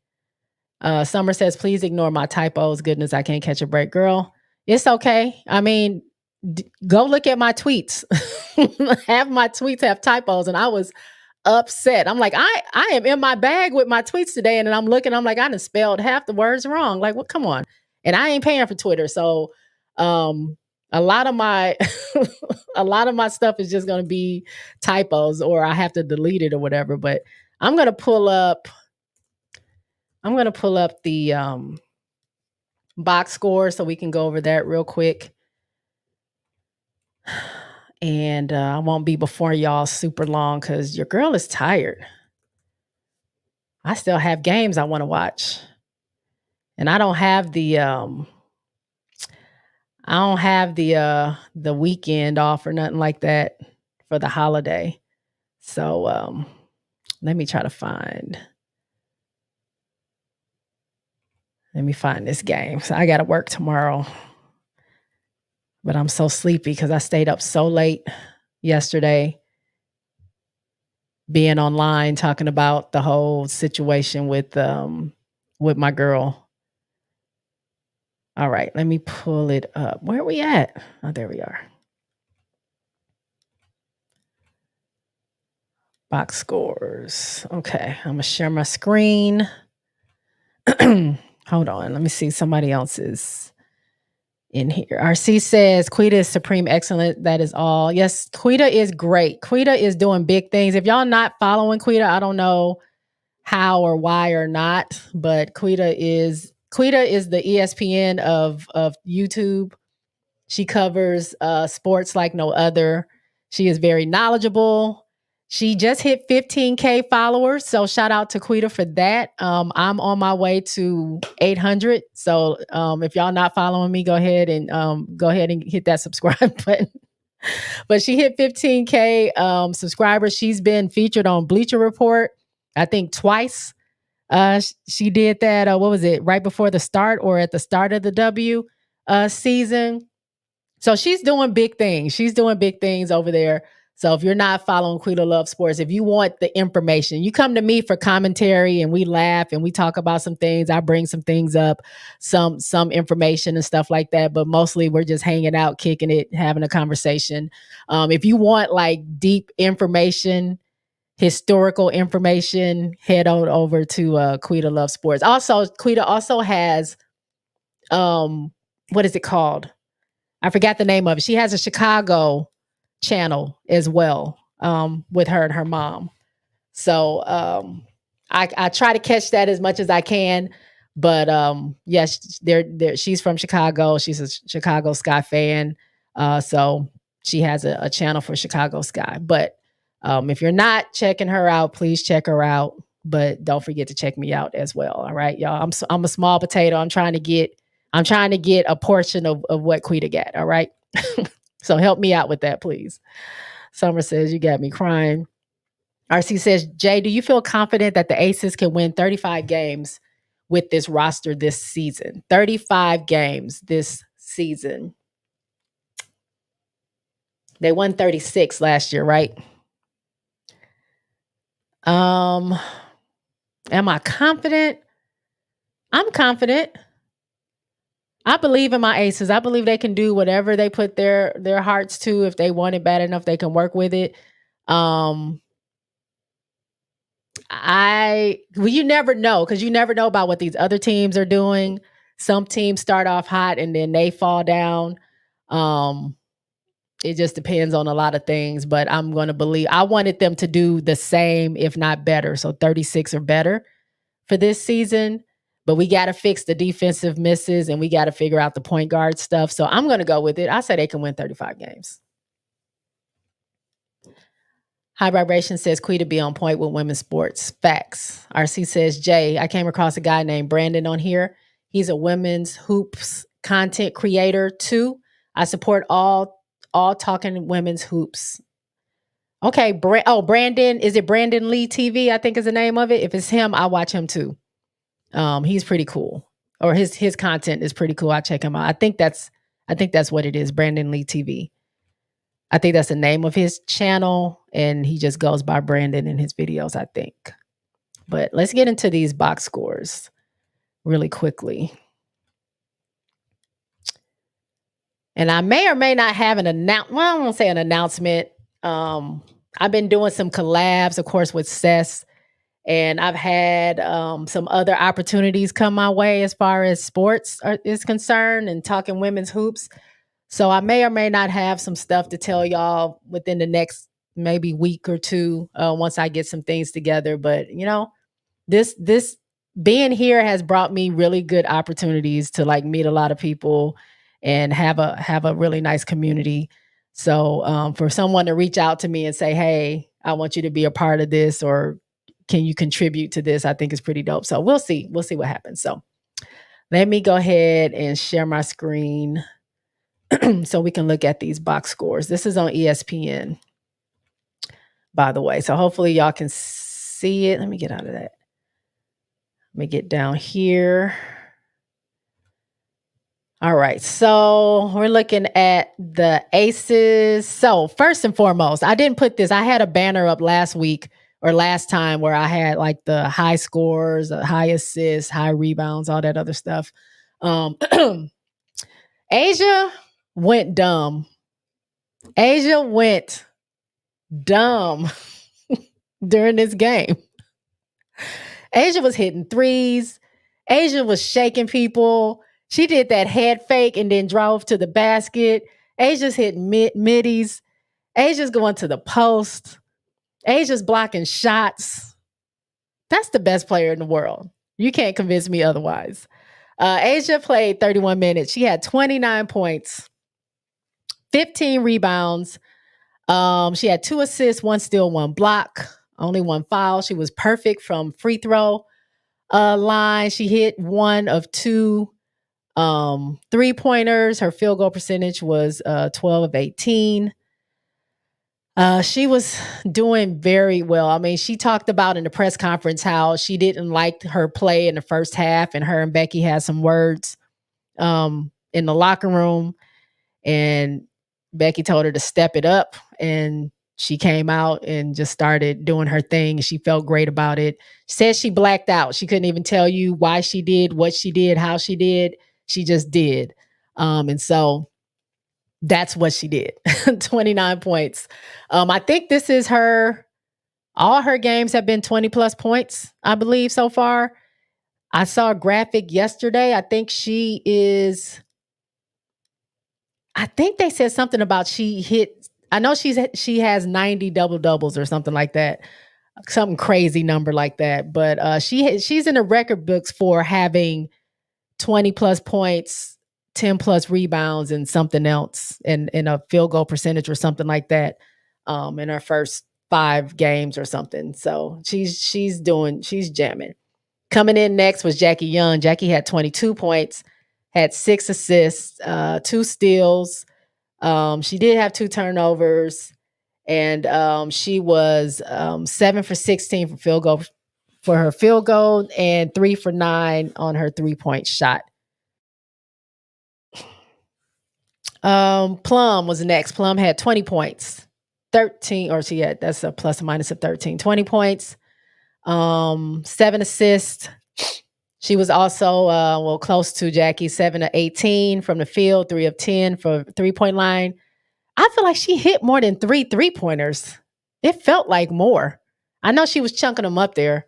Summer says, please ignore my typos. Goodness, I can't catch a break. Girl, it's okay. I mean, go look at my tweets. Half my tweets have typos, and I was upset. I'm like, I am in my bag with my tweets today, and then I'm looking, I'm like, I done spelled half the words wrong. Like, what? Come on. And I ain't paying for Twitter. So a lot of my a lot of my stuff is just gonna be typos, or I have to delete it or whatever. But I'm gonna pull up the box score so we can go over that real quick. And I won't be before y'all super long because your girl is tired. I still have games I want to watch. And I don't have the weekend off or nothing like that for the holiday. So let me find this game. So I got to work tomorrow. But I'm so sleepy because I stayed up so late yesterday being online talking about the whole situation with my girl. All right, let me pull it up. Where are we at? Oh, there we are. Box scores. Okay, I'm gonna share my screen. Hold on, let me see somebody else's in here. RC says Quita is supreme excellent. That is all. Yes, Quita is great. Quita is doing big things. If y'all not following Quita, I don't know how or why or not, but Quita is the ESPN of YouTube. She covers sports like no other. She is very knowledgeable. She just hit 15K followers, so shout out to Quita for that. I'm on my way to 800. So if y'all not following me, go ahead and hit that subscribe button. But she hit 15K subscribers. She's been featured on Bleacher Report, I think twice. She did that. What was it? Right before the start or at the start of the W season. So she's doing big things. She's doing big things over there. So if you're not following Quita Love Sports, if you want the information, you come to me for commentary and we laugh and we talk about some things. I bring some things up, some information and stuff like that. But mostly we're just hanging out, kicking it, having a conversation. If you want like deep information, historical information, head on over to Quita Love Sports. Also, Quita also has what is it called? I forgot the name of it. She has a Chicago channel as well, with her and her mom. So I try to catch that as much as I can. But yes, she's from Chicago. She's a Chicago Sky fan. So she has a channel for Chicago Sky. But if you're not checking her out, please check her out. But don't forget to check me out as well. All right, y'all. I'm a small potato. I'm trying to get a portion of what Quita got. All right. So help me out with that, please. Summer says, you got me crying. RC says, Jay, do you feel confident that the Aces can win 35 games with this roster this season? 35 games this season. They won 36 last year, right? Am I confident? I'm confident. I believe in my Aces. I believe they can do whatever they put their hearts to. If they want it bad enough, they can work with it. Well, you never know, because you never know about what these other teams are doing. Some teams start off hot and then they fall down. It just depends on a lot of things, but I'm going to believe. I wanted them to do the same, if not better. So 36 or better for this season. But we got to fix the defensive misses and we got to figure out the point guard stuff. So I'm going to go with it. I say they can win 35 games. High Vibration says Quita be on point with women's sports. Facts. RC says, Jay, I came across a guy named Brandon on here. He's a women's hoops content creator too. I support all talking women's hoops. Okay. Brandon. Is it Brandon Lee TV? I think is the name of it. If it's him, I watch him too. He's pretty cool, or his content is pretty cool. I check him out. I think that's what it is. Brandon Lee TV. I think that's the name of his channel, and he just goes by Brandon in his videos, I think. But let's get into these box scores really quickly. And I may or may not have an announcement. Well, I won't say an announcement. I've been doing some collabs, of course, with Cess. And I've had some other opportunities come my way as far as sports is concerned and talking women's hoops. So I may or may not have some stuff to tell y'all within the next maybe week or two once I get some things together. But, you know, this being here has brought me really good opportunities to like meet a lot of people and have a really nice community. So for someone to reach out to me and say, hey, I want you to be a part of this, or can you contribute to this? I think it's pretty dope. So we'll see. We'll see what happens. So let me go ahead and share my screen so we can look at these box scores. This is on ESPN, by the way. So hopefully y'all can see it. Let me get out of that. Let me get down here. All right. So we're looking at the Aces. So first and foremost, I didn't put this. I had a banner up last week or last time where I had like the high scores, high assists, high rebounds, all that other stuff. Asia went dumb. Asia went dumb during this game. Asia was hitting threes. Asia was shaking people. She did that head fake and then drove to the basket. Asia's hitting middies. Asia's going to the post. Asia's blocking shots. That's the best player in the world. You can't convince me otherwise. Asia played 31 minutes. She had 29 points, 15 rebounds. She had 2 assists, 1 steal, 1 block, only 1 foul. She was perfect from free throw line. She hit 1 of 2 3-pointers. Her field goal percentage was 12 of 18. She was doing very well. I mean, she talked about in the press conference how she didn't like her play in the first half, and her and Becky had some words in the locker room, and Becky told her to step it up, and she came out and just started doing her thing. She felt great about it. Said she blacked out. She couldn't even tell you why she did, what she did, how she did. She just did. And so that's what she did. 29 points. I think this is all her games have been 20 plus points, I believe, so far. I saw a graphic yesterday. I think they said something about I know she has 90 double doubles or something like that. Something crazy number like that. But she's in the record books for having 20 plus points, 10 plus rebounds, and something else in a field goal percentage or something like that in her first 5 games or something. So she's jamming. Coming in next was Jackie Young. Jackie had 22 points, had 6 assists, 2 steals. She did have 2 turnovers, and she was 7 for 16 for her field goal, and 3 for 9 on her 3-point shot. Plum was next. Plum had 20 points. 13, or she had, that's a plus or minus of 13. 20 points, 7 assists. She was also close to Jackie, 7 of 18 from the field, 3 of 10 for 3-point line. I feel like she hit more than 3 3-pointers. It felt like more. I know she was chunking them up there,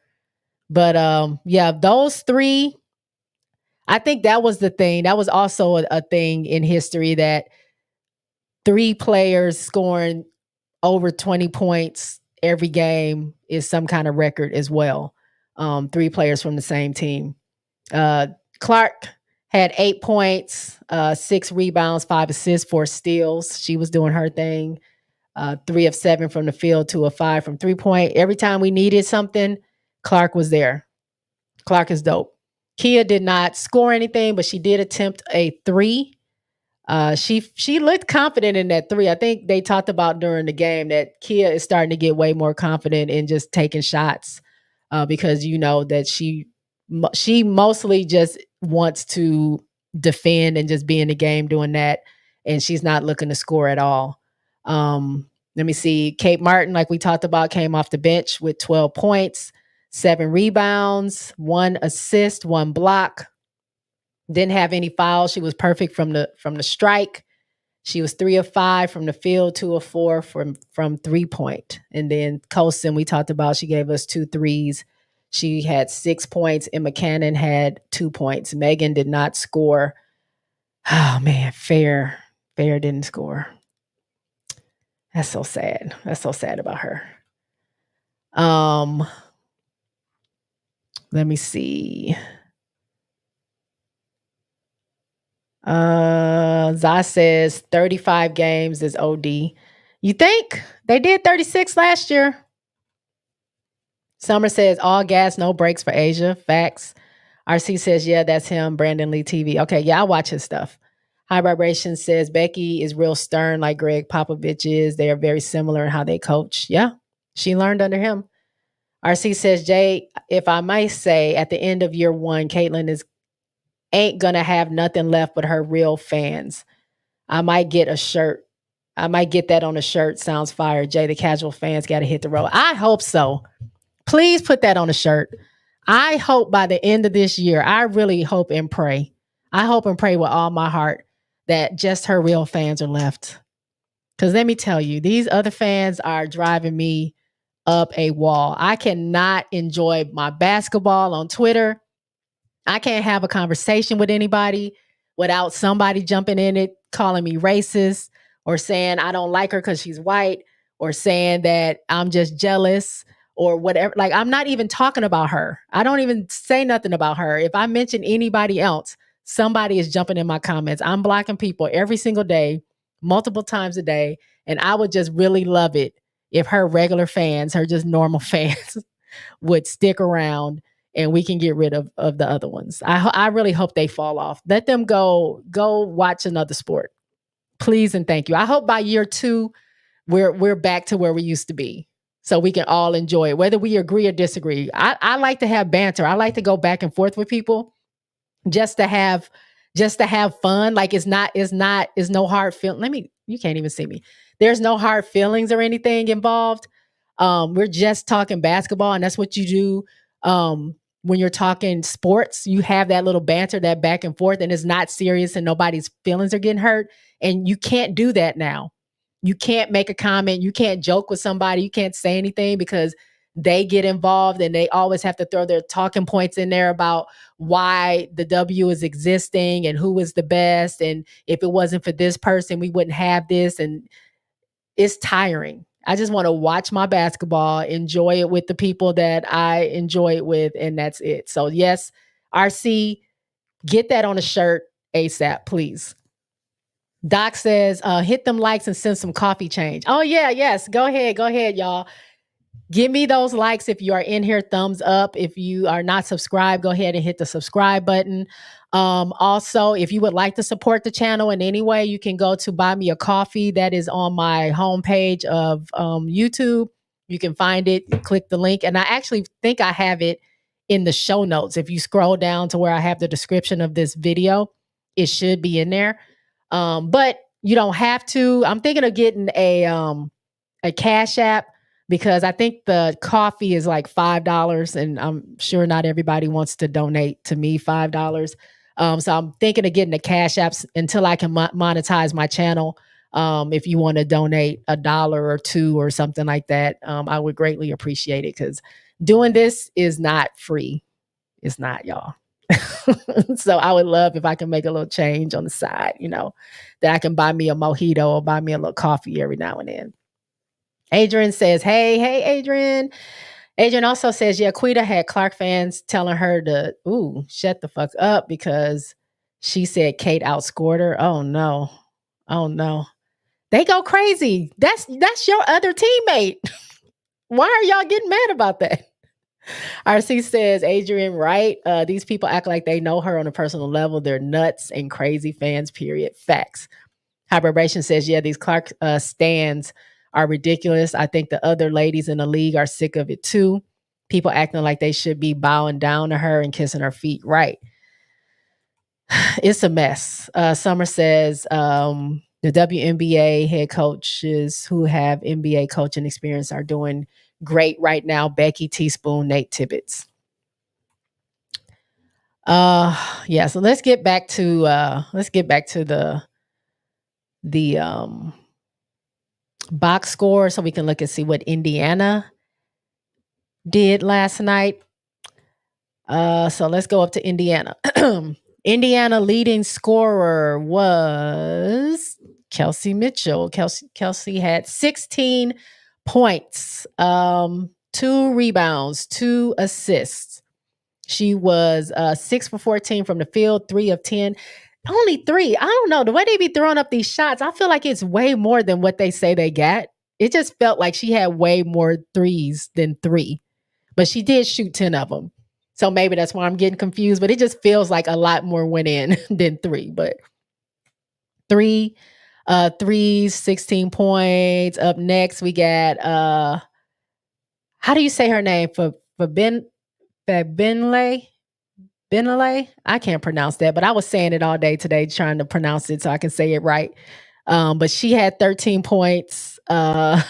but yeah, those 3. I think that was the thing. That was also a thing in history, that 3 players scoring over 20 points every game is some kind of record as well. 3 players from the same team. Clark had 8 points, 6 rebounds, 5 assists, 4 steals. She was doing her thing. 3 of 7 from the field, 2 of 5 from 3-point. Every time we needed something, Clark was there. Clark is dope. Kia did not score anything, but she did attempt a 3. She looked confident in that 3. I think they talked about during the game that Kia is starting to get way more confident in just taking shots, because you know that she mostly just wants to defend and just be in the game doing that, and she's not looking to score at all. Let me see. Kate Martin, like we talked about, came off the bench with 12 points, 7 rebounds, 1 assist, 1 block. Didn't have any fouls. She was perfect from the strike. She was 3 of 5 from the field, 2 of 4 from 3-point. And then Colson, we talked about, she gave us 2 threes. She had 6 points, and McCannon had 2 points. Megan did not score. Oh man, Fair didn't score. That's so sad. That's so sad about her. Let me see. Zai says 35 games is OD. You think? They did 36 last year. Summer says all gas, no breaks for Asia. Facts. RC says, yeah, that's him. Brandon Lee TV. Okay, yeah, I watch his stuff. High Vibration says Becky is real stern like Greg Popovich is. They are very similar in how they coach. Yeah, she learned under him. RC says, Jay, if I might say, at the end of year 1, Caitlin ain't gonna have nothing left but her real fans. I might get a shirt. I might get that on a shirt. Sounds fire. Jay, the casual fans got to hit the road. I hope so. Please put that on a shirt. I hope by the end of this year, I really hope and pray. I hope and pray with all my heart that just her real fans are left. Because let me tell you, these other fans are driving me up a wall. I cannot enjoy my basketball on Twitter. I can't have a conversation with anybody without somebody jumping in it, calling me racist, or saying I don't like her because she's white, or saying that I'm just jealous, or whatever. Like, I'm not even talking about her. I don't even say nothing about her. If I mention anybody else, somebody is jumping in my comments. I'm blocking people every single day, multiple times a day. And I would just really love it if her regular fans, her just normal fans, would stick around and we can get rid of the other ones. I really hope they fall off. Let them go watch another sport. Please and thank you. I hope by year 2, we're back to where we used to be, so we can all enjoy it, whether we agree or disagree. I like to have banter. I like to go back and forth with people just to have fun. Like, it's no hard feeling. You can't even see me. there's no hard feelings or anything involved. We're just talking basketball, and that's what you do. When you're talking sports, you have that little banter, that back and forth, and it's not serious and nobody's feelings are getting hurt. And you can't do that now. You can't make a comment. You can't joke with somebody. You can't say anything because they get involved and they always have to throw their talking points in there about why the W is existing and who is the best. And if it wasn't for this person, we wouldn't have this. And it's tiring. I just want to watch my basketball, enjoy it with the people that I enjoy it with, and that's it. So yes, RC, get that on a shirt ASAP, please. Doc says, hit them likes and send some coffee change. Oh yeah, yes. Go ahead, y'all. Give me those likes if you are in here. Thumbs up. If you are not subscribed, go ahead and hit the subscribe button. Also, if you would like to support the channel in any way, you can go to Buy Me a Coffee. That is on my homepage of YouTube. You can find it, click the link. And I actually think I have it in the show notes. If you scroll down to where I have the description of this video, it should be in there. But you don't have to. I'm thinking of getting a Cash App, because I think the coffee is like $5, and I'm sure not everybody wants to donate to me $5. So I'm thinking of getting the Cash Apps until I can monetize my channel. If you want to donate $1 or $2 or something like that, I would greatly appreciate it, because doing this is not free. It's not, y'all. So I would love if I can make a little change on the side, that I can buy me a mojito or buy me a little coffee every now and then. Adrian says, hey, Adrian. Adrian also says, yeah, Quita had Clark fans telling her to, shut the fuck up because she said Kate outscored her. Oh no. They go crazy. That's your other teammate. Why are y'all getting mad about that? RC says, Adrian, right? These people act like they know her on a personal level. They're nuts and crazy fans, period. Facts. Hybridation says, yeah, these Clark stands are ridiculous. I think the other ladies in the league are sick of it too. People acting like they should be bowing down to her and kissing her feet. Right. It's a mess. Summer says, the WNBA head coaches who have NBA coaching experience are doing great right now. Becky Teaspoon, Nate Tibbetts. Yeah, so let's get back to the box score so we can look and see what Indiana did last night. So let's go up to Indiana. Indiana leading scorer was Kelsey Mitchell. Kelsey had 16 points, 2 rebounds, 2 assists. She was 6 for 14 from the field, 3 of 10. Only 3. I don't know. The way they be throwing up these shots, I feel like it's way more than what they say they got. It just felt like she had way more threes than 3. But she did shoot 10 of them. So maybe that's why I'm getting confused. But it just feels like a lot more went in than 3. But 3 threes, 16 points. Up next, we got, how do you say her name? For Benley? I can't pronounce that, but I was saying it all day today, trying to pronounce it so I can say it right. But she had 13 points, 8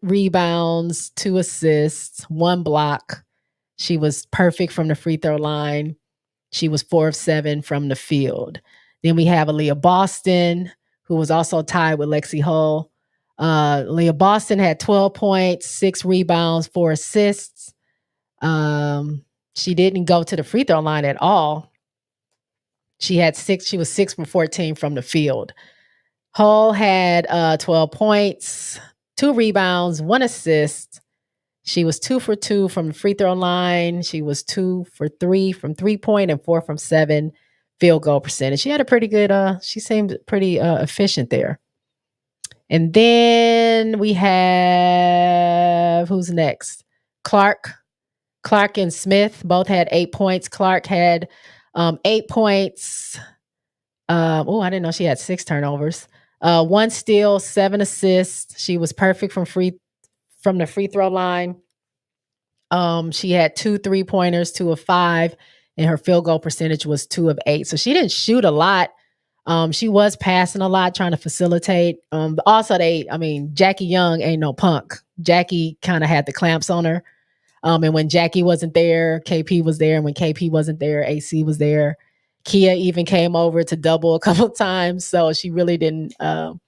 rebounds, 2 assists, 1 block. She was perfect from the free throw line. She was 4 of 7 from the field. Then we have Aaliyah Boston, who was also tied with Lexi Hull. Aaliyah Boston had 12 points, 6 rebounds, 4 assists. She didn't go to the free throw line at all. She was 6 from 14 from the field. Hull had 12 points, 2 rebounds, 1 assist. She was 2 for 2 from the free throw line. She was 2 for 3 from 3-point and 4 from 7 field goal percentage. She had a pretty good, she seemed pretty efficient there. And then we have, who's next? Clark and Smith both had 8 points. Clark had 8 points. I didn't know she had 6 turnovers. 1 steal, 7 assists. She was perfect from the free throw line. She had 2 3-pointers, 2 of 5, and her field goal percentage was 2 of 8. So she didn't shoot a lot She was passing a lot, trying to facilitate. But also, Jackie Young ain't no punk. Jackie kind of had the clamps on her. And when Jackie wasn't there, KP was there. And when KP wasn't there, AC was there. Kia even came over to double a couple of times. So she really didn't have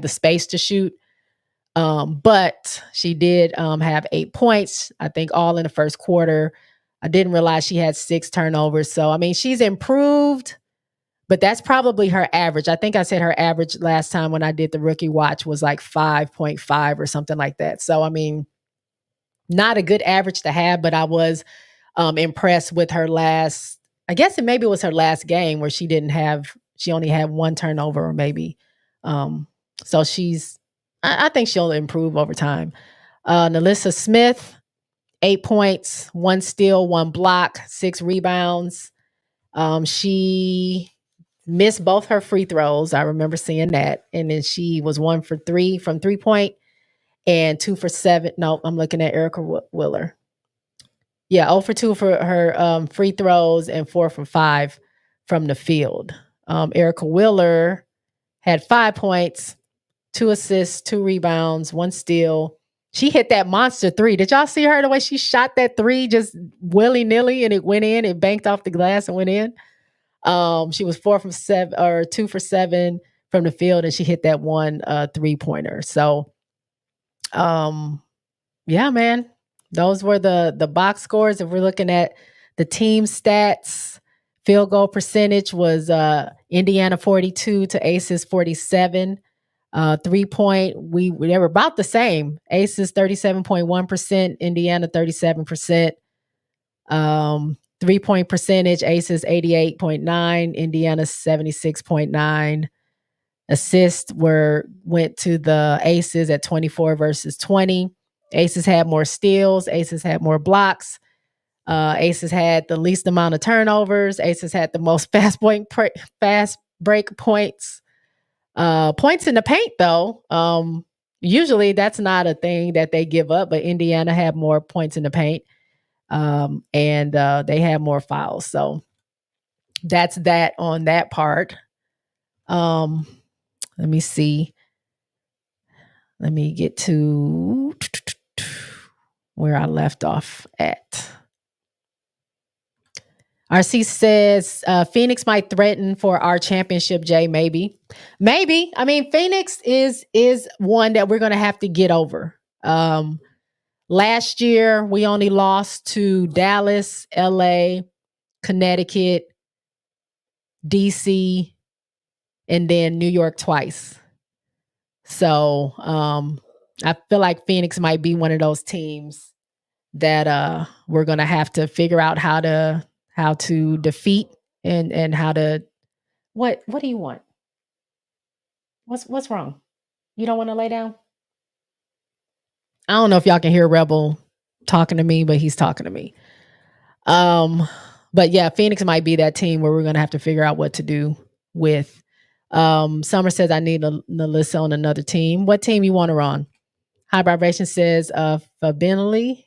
the space to shoot. But she did have 8 points, I think all in the first quarter. I didn't realize she had 6 turnovers. So, she's improved, but that's probably her average. I think I said her average last time when I did the rookie watch was like 5.5 or something like that. So, not a good average to have, but I was impressed with her last, I guess maybe it was her last game where she only had 1 turnover or maybe. So I think she'll improve over time. Nalissa Smith, 8 points, 1 steal, 1 block, 6 rebounds. She missed both her free throws. I remember seeing that. And then she was 1 for 3 from 3-point and 2 for 7. No, I'm looking at Erica Willer. Yeah, 0 for 2 for her free throws and 4 for 5 from the field. Erica Willer had 5 points, 2 assists, 2 rebounds, 1 steal. She hit that monster 3. Did y'all see her, the way she shot that 3 just willy-nilly and it went in? It banked off the glass and went in. She was 4 from 7 or 2 for 7 from the field, and she hit that 1 3-pointer. So, yeah, man, those were the box scores. If we're looking at the team stats, field goal percentage was Indiana 42 to Aces 47. 3-point, they were about the same. Aces 37.1%, Indiana 37%. 3-point percentage, Aces 88.9, Indiana 76.9. Assists went to the Aces at 24 versus 20. Aces had more steals. Aces had more blocks. Aces had the least amount of turnovers. Aces had the most fast break points. Points in the paint, though. Usually that's not a thing that they give up, but Indiana had more points in the paint. And they had more fouls. So that's that on that part. Let me see. Let me get to where I left off at. RC says Phoenix might threaten for our championship, Jay. Maybe. Phoenix is one that we're going to have to get over. Last year, we only lost to Dallas, LA, Connecticut, DC, and then New York twice. So I feel like Phoenix might be one of those teams that we're going to have to figure out how to defeat and how to. What do you want? What's wrong? You don't want to lay down? I don't know if y'all can hear Rebel talking to me, but he's talking to me. But yeah, Phoenix might be that team where we're going to have to figure out what to do with. Summer says I need Nalissa on another team. What team you want her on? High Vibration says Fabinale.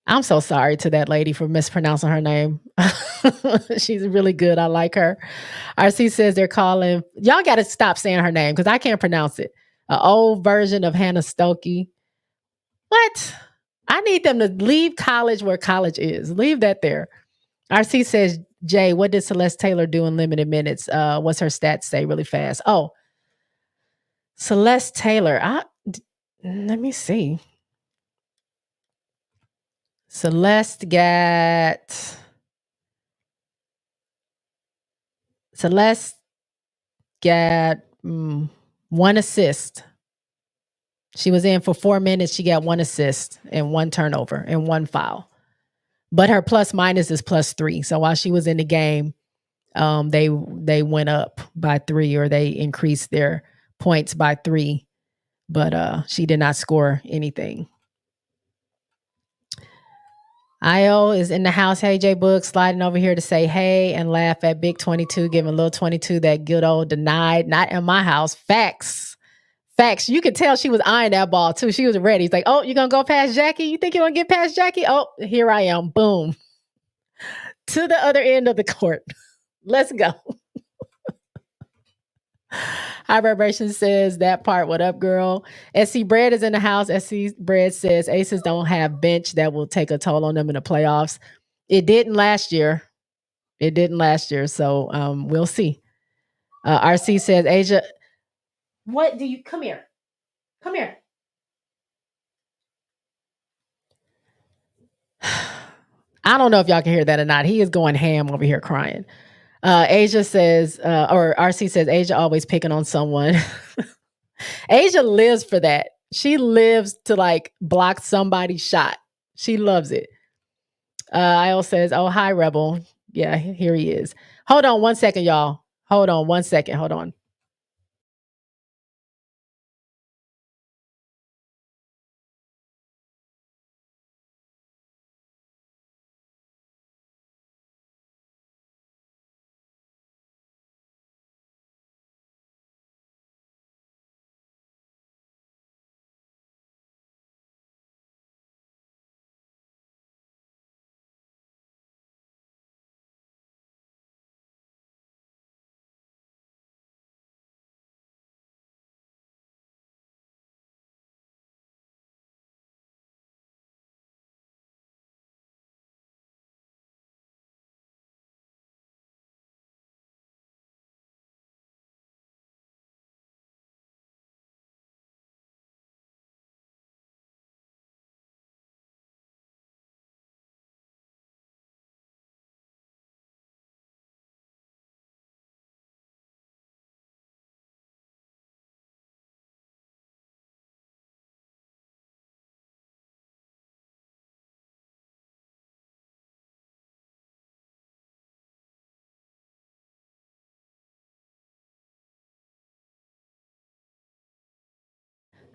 I'm so sorry to that lady for mispronouncing her name. She's really good. I like her. RC says they're calling. Y'all got to stop saying her name because I can't pronounce it. An old version of Hannah Stokey. What? I need them to leave college where college is. Leave that there. RC says, Jay, what did Celeste Taylor do in limited minutes? What's her stats say really fast? Oh, Celeste Taylor. Let me see. Celeste got 1 assist. She was in for 4 minutes. She got 1 assist and 1 turnover and 1 foul. But her plus minus is +3. So while she was in the game, they went up by 3 or they increased their points by 3. But she did not score anything. IO is in the house. Hey, J Book, sliding over here to say hey and laugh at Big 22, giving little 22 that good old denied. Not in my house. Facts. You could tell she was eyeing that ball too. She was ready. He's like, oh, you're going to go past Jackie? You think you're going to get past Jackie? Oh, here I am. Boom. to the other end of the court. Let's go. High Vibration says that part. What up, girl? SC Bread is in the house. SC Bread says Aces don't have bench that will take a toll on them in the playoffs. It didn't last year. It didn't last year. So we'll see. RC says Asia. What do you come here? Come here. I don't know if y'all can hear that or not. He is going ham over here crying. Asia says, or RC says, Asia always picking on someone. Asia lives for that. She lives to like block somebody's shot. She loves it. IO says, oh, hi, Rebel. Yeah, here he is. Hold on 1 second, y'all. Hold on 1 second. Hold on.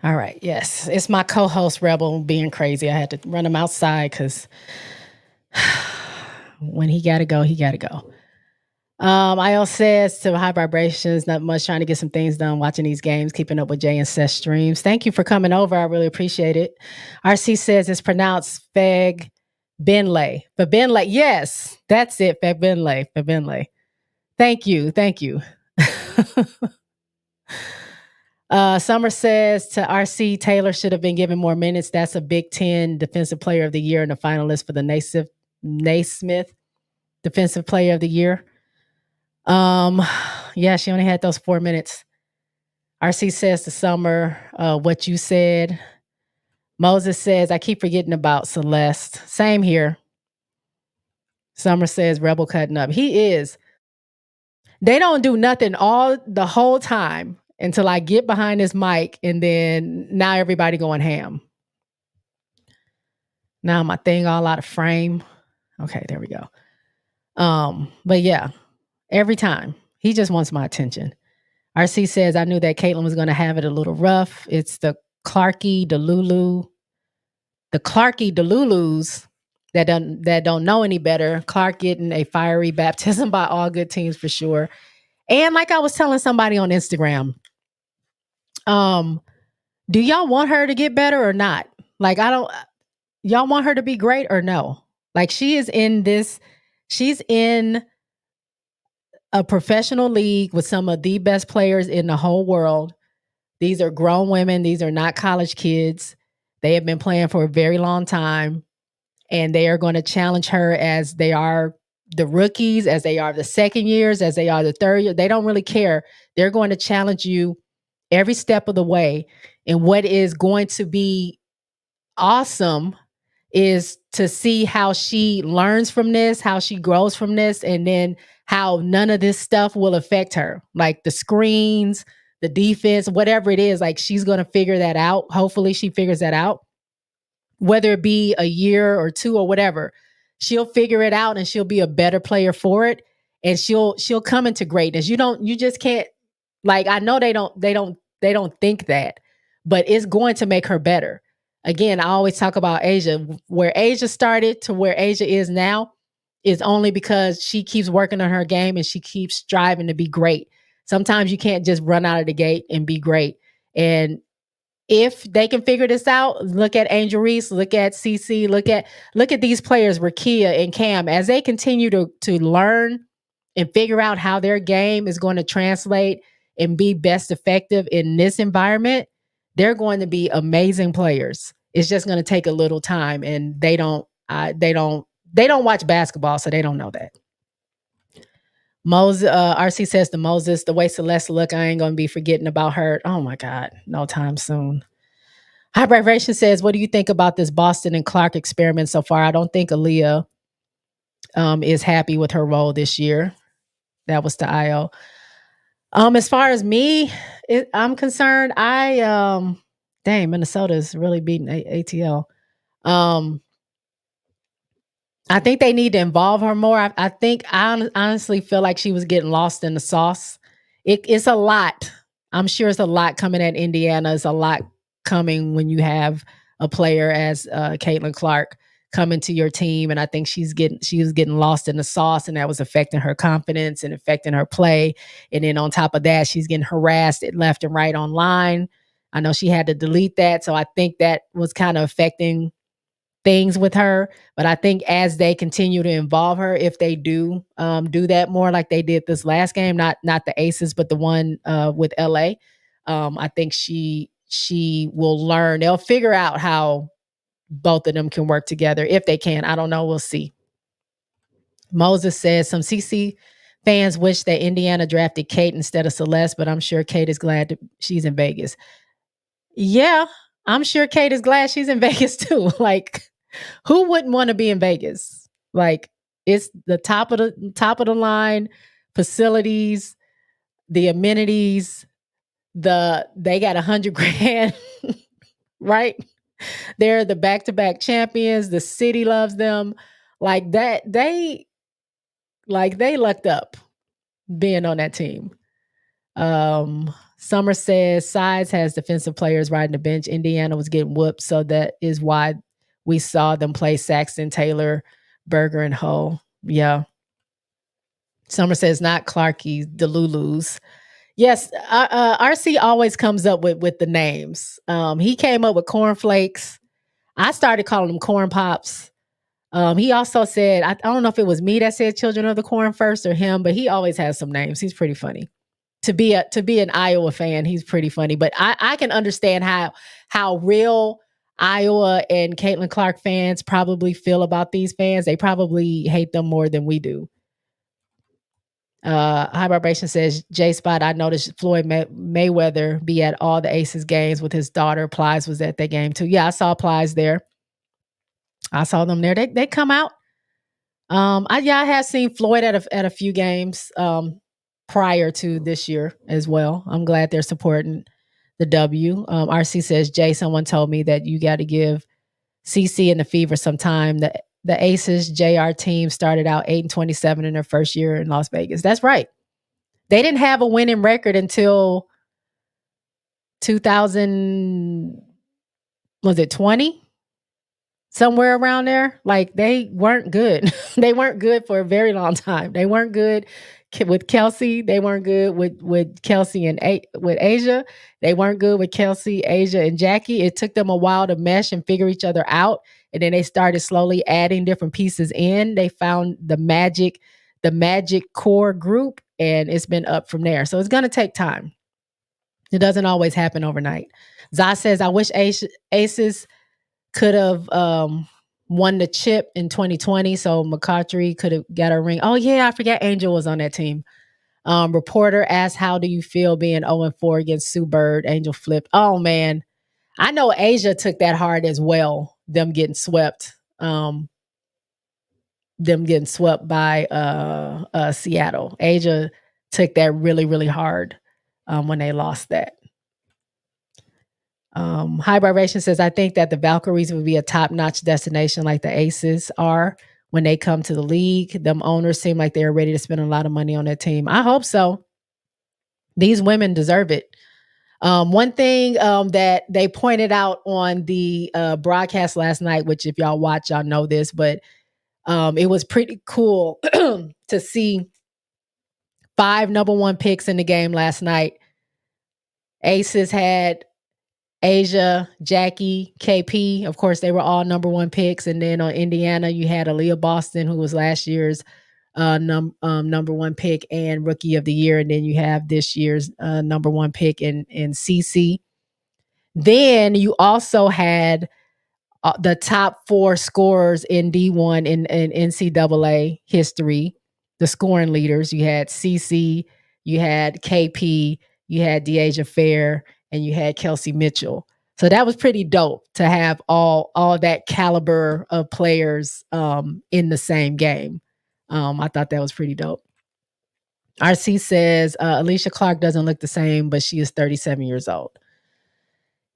All right. Yes. It's my co-host Rebel being crazy. I had to run him outside because when he got to go, he got to go. IL says to High Vibrations, not much, trying to get some things done, watching these games, keeping up with Jay and Seth streams. Thank you for coming over. I really appreciate it. RC says it's pronounced Feg Benlay. But Benlay, yes, that's it. Feg Benlay. Feg Benlay. Thank you. Thank you. Summer says to RC, Taylor should have been given more minutes. That's a Big Ten Defensive Player of the Year and a finalist for the Naismith Defensive Player of the Year. Yeah, she only had those 4 minutes. RC says to Summer, what you said. Moses says, I keep forgetting about Celeste. Same here. Summer says, Rebel cutting up. He is. They don't do nothing the whole time until I get behind this mic, and then now everybody going ham. Now my thing all out of frame. Okay, there we go. But yeah, every time. He just wants my attention. RC says, I knew that Caitlin was going to have it a little rough. It's the Clarky Delulu. The Clarky Delulus that don't know any better. Clark getting a fiery baptism by all good teams for sure. And like I was telling somebody on Instagram, do y'all want her to get better or not? Like, y'all want her to be great or no? Like, she's in a professional league with some of the best players in the whole world. These are grown women. These are not college kids. They have been playing for a very long time, and they are going to challenge her as they are the rookies, as they are the second years, as they are the third year. They don't really care. They're going to challenge you every step of the way. And what is going to be awesome is to see how she learns from this, how she grows from this, and then how none of this stuff will affect her. Like the screens, the defense, whatever it is, like she's going to figure that out. Hopefully she figures that out. Whether it be a year or two or whatever, she'll figure it out and she'll be a better player for it. And she'll come into greatness. You just can't, like, I know they don't think that, but it's going to make her better. Again, I always talk about Asia. Where Asia started to where Asia is now is only because she keeps working on her game and she keeps striving to be great. Sometimes you can't just run out of the gate and be great. And if they can figure this out, look at Angel Reese, look at CC, look at these players, Rakia and Cam, as they continue to learn and figure out how their game is going to translate and be best effective in this environment, they're going to be amazing players. It's just going to take a little time, and they don't watch basketball, so they don't know that. Moses, RC says to Moses, the way Celeste look, I ain't gonna be forgetting about her. Oh my God, no time soon. High Vibration says, what do you think about this Boston and Clark experiment so far? I don't think Aaliyah is happy with her role this year. That was to IO. As far as me, I'm concerned, dang, Minnesota is really beating ATL. I think they need to involve her more. I honestly feel like she was getting lost in the sauce. It's a lot. I'm sure it's a lot coming at Indiana. It's a lot coming when you have a player as Caitlin Clark coming to your team, and I think she was getting lost in the sauce, and that was affecting her confidence and affecting her play. And then on top of that, she's getting harassed at left and right online. I know she had to delete that, so I think that was kind of affecting things with her. But I think as they continue to involve her, if they do that more like they did this last game, not the Aces, but the one with LA, I think she will learn. They'll figure out how both of them can work together. If they can, I don't know. We'll see. Moses says some CC fans wish that Indiana drafted Kate instead of Celeste, but I'm sure Kate is glad she's in Vegas. Yeah, I'm sure Kate is glad she's in Vegas too. Like, who wouldn't want to be in Vegas? Like, it's the top of the line facilities, the amenities. They got $100 grand, right? They're the back-to-back champions. The city loves them. Like that, they lucked up being on that team. Summer says Sides has defensive players riding the bench. Indiana was getting whooped, so that is why we saw them play Saxton, Taylor, Berger, and Hull. Yeah. Summer says not Clarkies, the Lulus. Yes, RC always comes up with the names. He came up with cornflakes. I started calling them corn pops. He also said, I don't know if it was me that said Children of the Corn first or him, but he always has some names. He's pretty funny. To be an Iowa fan, he's pretty funny. But I can understand how real Iowa and Caitlin Clark fans probably feel about these fans. They probably hate them more than we do. High Vibration says, J Spot, I noticed Floyd Mayweather be at all the Aces games with his daughter. Plies was at that game too. Yeah, I saw Plies there. I saw them there. They come out. I have seen Floyd at a few games prior to this year as well. I'm glad they're supporting the W. RC says, Jay, someone told me that you got to give CC and the Fever some time. The Aces JR team started out 8-27 in their first year in Las Vegas. That's right. They didn't have a winning record until 2000, was it 20? Somewhere around there. Like, they weren't good. They weren't good for a very long time. They weren't good with Kelsey. They weren't good with Kelsey and with Asia. They weren't good with Kelsey, Asia, and Jackie. It took them a while to mesh and figure each other out. And then they started slowly adding different pieces in. They found the magic core group, and it's been up from there. So it's going to take time. It doesn't always happen overnight. Zah says, I wish Aces could have won the chip in 2020, so McCautry could have got a ring. Oh, yeah, I forget Angel was on that team. Reporter asked, how do you feel being 0-4 against Sue Bird? Angel flipped. Oh, man. I know Asia took that hard as well, them getting swept. Them getting swept by Seattle. Asia took that really, really hard when they lost that. High Vibration says, I think that the Valkyries would be a top-notch destination like the Aces are when they come to the league. Them owners seem like they're ready to spend a lot of money on their team. I hope so. These women deserve it. One thing that they pointed out on the broadcast last night, which if y'all watch, y'all know this, but it was pretty cool to see 5 number 1 picks in the game last night. Aces had Asia, Jackie, KP. Of course, they were all number one picks. And then on Indiana, you had Aaliyah Boston, who was last year's number one pick and rookie of the year. And then you have this year's number one pick in CC. Then you also had the top 4 scorers in D1 in NCAA history, the scoring leaders. You had CC, you had KP, you had Deasia Fair, and you had Kelsey Mitchell. So that was pretty dope to have all that caliber of players in the same game. I thought that was pretty dope. RC says Alicia Clark doesn't look the same, but she is 37 years old.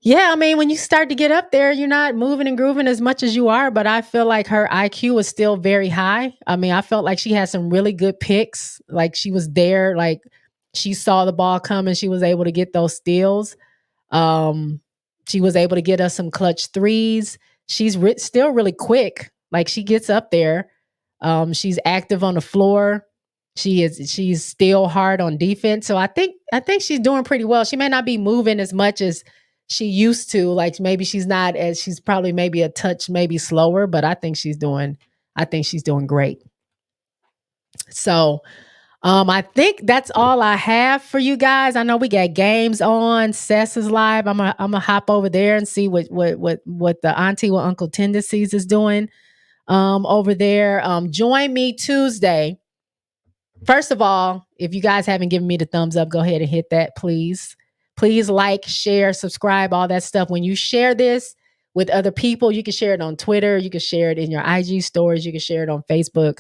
Yeah, I mean, when you start to get up there, you're not moving and grooving as much as you are, but I feel like her IQ is still very high. I mean, I felt like she had some really good picks. Like she was there, like she saw the ball come and she was able to get those steals. She was able to get us some clutch threes. She's still really quick. Like she gets up there. She's active on the floor. She's still hard on defense. So I think she's doing pretty well. She may not be moving as much as she used to. Like maybe she's probably maybe a touch maybe slower, but I think she's doing great. So I think that's all I have for you guys. I know we got games on. Sess is live. I'm gonna hop over there and see what the auntie with Uncle Tendencies is doing over there. Join me Tuesday. First of all, if you guys haven't given me the thumbs up, go ahead and hit that, please. Please like, share, subscribe, all that stuff. When you share this with other people, you can share it on Twitter. You can share it in your IG stories. You can share it on Facebook.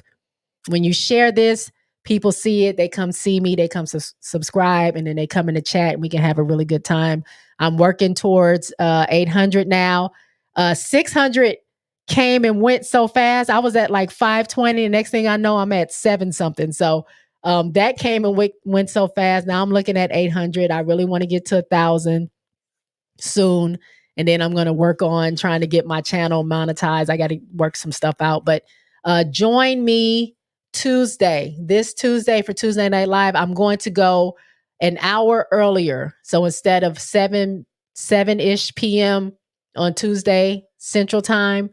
When you share this, people see it. They come see me. They come subscribe, and then they come in the chat, and we can have a really good time. I'm working towards 800 now. 600 came and went so fast. I was at like 520. The next thing I know, I'm at 7 something. So that came and went so fast. Now I'm looking at 800. I really want to get to 1,000 soon. And then I'm going to work on trying to get my channel monetized. I got to work some stuff out. But join me this Tuesday for Tuesday Night Live. I'm going to go an hour earlier. So instead of 7-ish p.m. on Tuesday Central Time,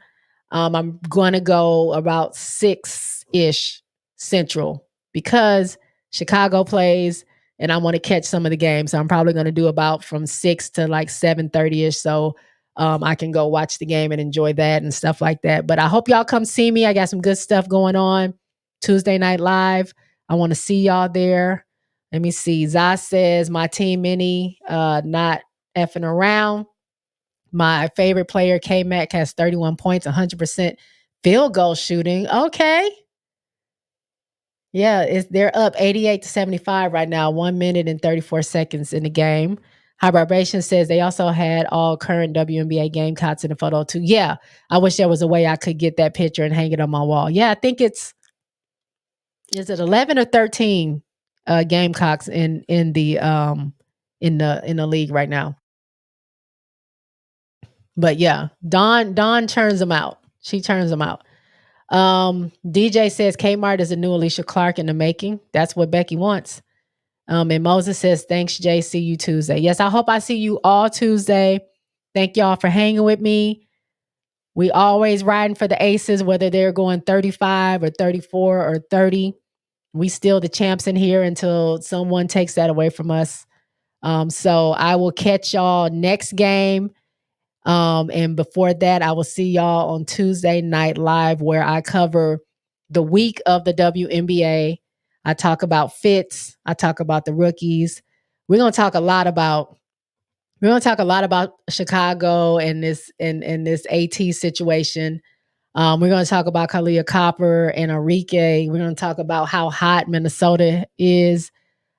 I'm going to go about 6-ish Central because Chicago plays and I want to catch some of the games. So I'm probably going to do about from 6 to like 7:30-ish. So I can go watch the game and enjoy that and stuff like that. But I hope y'all come see me. I got some good stuff going on. Tuesday Night Live. I want to see y'all there. Let me see. Zaz says, my team mini, not effing around. My favorite player, K-Mac, has 31 points, 100% field goal shooting. Okay. Yeah, they're up 88-75 right now, 1 minute and 34 seconds in the game. High Vibration says they also had all current WNBA Gamecocks in the photo too. Yeah, I wish there was a way I could get that picture and hang it on my wall. Yeah, I think is it 11 or 13 Gamecocks in the league right now. But yeah, Dawn turns them out. She turns them out. DJ says Kmart is a new Alicia Clark in the making. That's what Becky wants. And Moses says, thanks, Jay. See you Tuesday. Yes, I hope I see you all Tuesday. Thank y'all for hanging with me. We always riding for the aces, whether they're going 35 or 34 or 30. We still the champs in here until someone takes that away from us. So I will catch y'all next game. And before that, I will see y'all on Tuesday Night Live, where I cover the week of the WNBA. I talk about fits. I talk about the rookies. We're gonna talk a lot about Chicago and this AT situation. We're going to talk about Kalia Copper and Enrique. We're going to talk about how hot Minnesota is.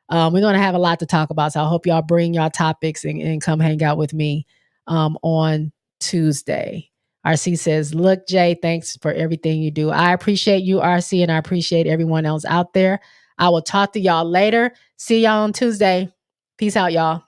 We're going to have a lot to talk about. So I hope y'all bring y'all topics and come hang out with me on Tuesday. RC says, look, Jay, thanks for everything you do. I appreciate you, RC, and I appreciate everyone else out there. I will talk to y'all later. See y'all on Tuesday. Peace out, y'all.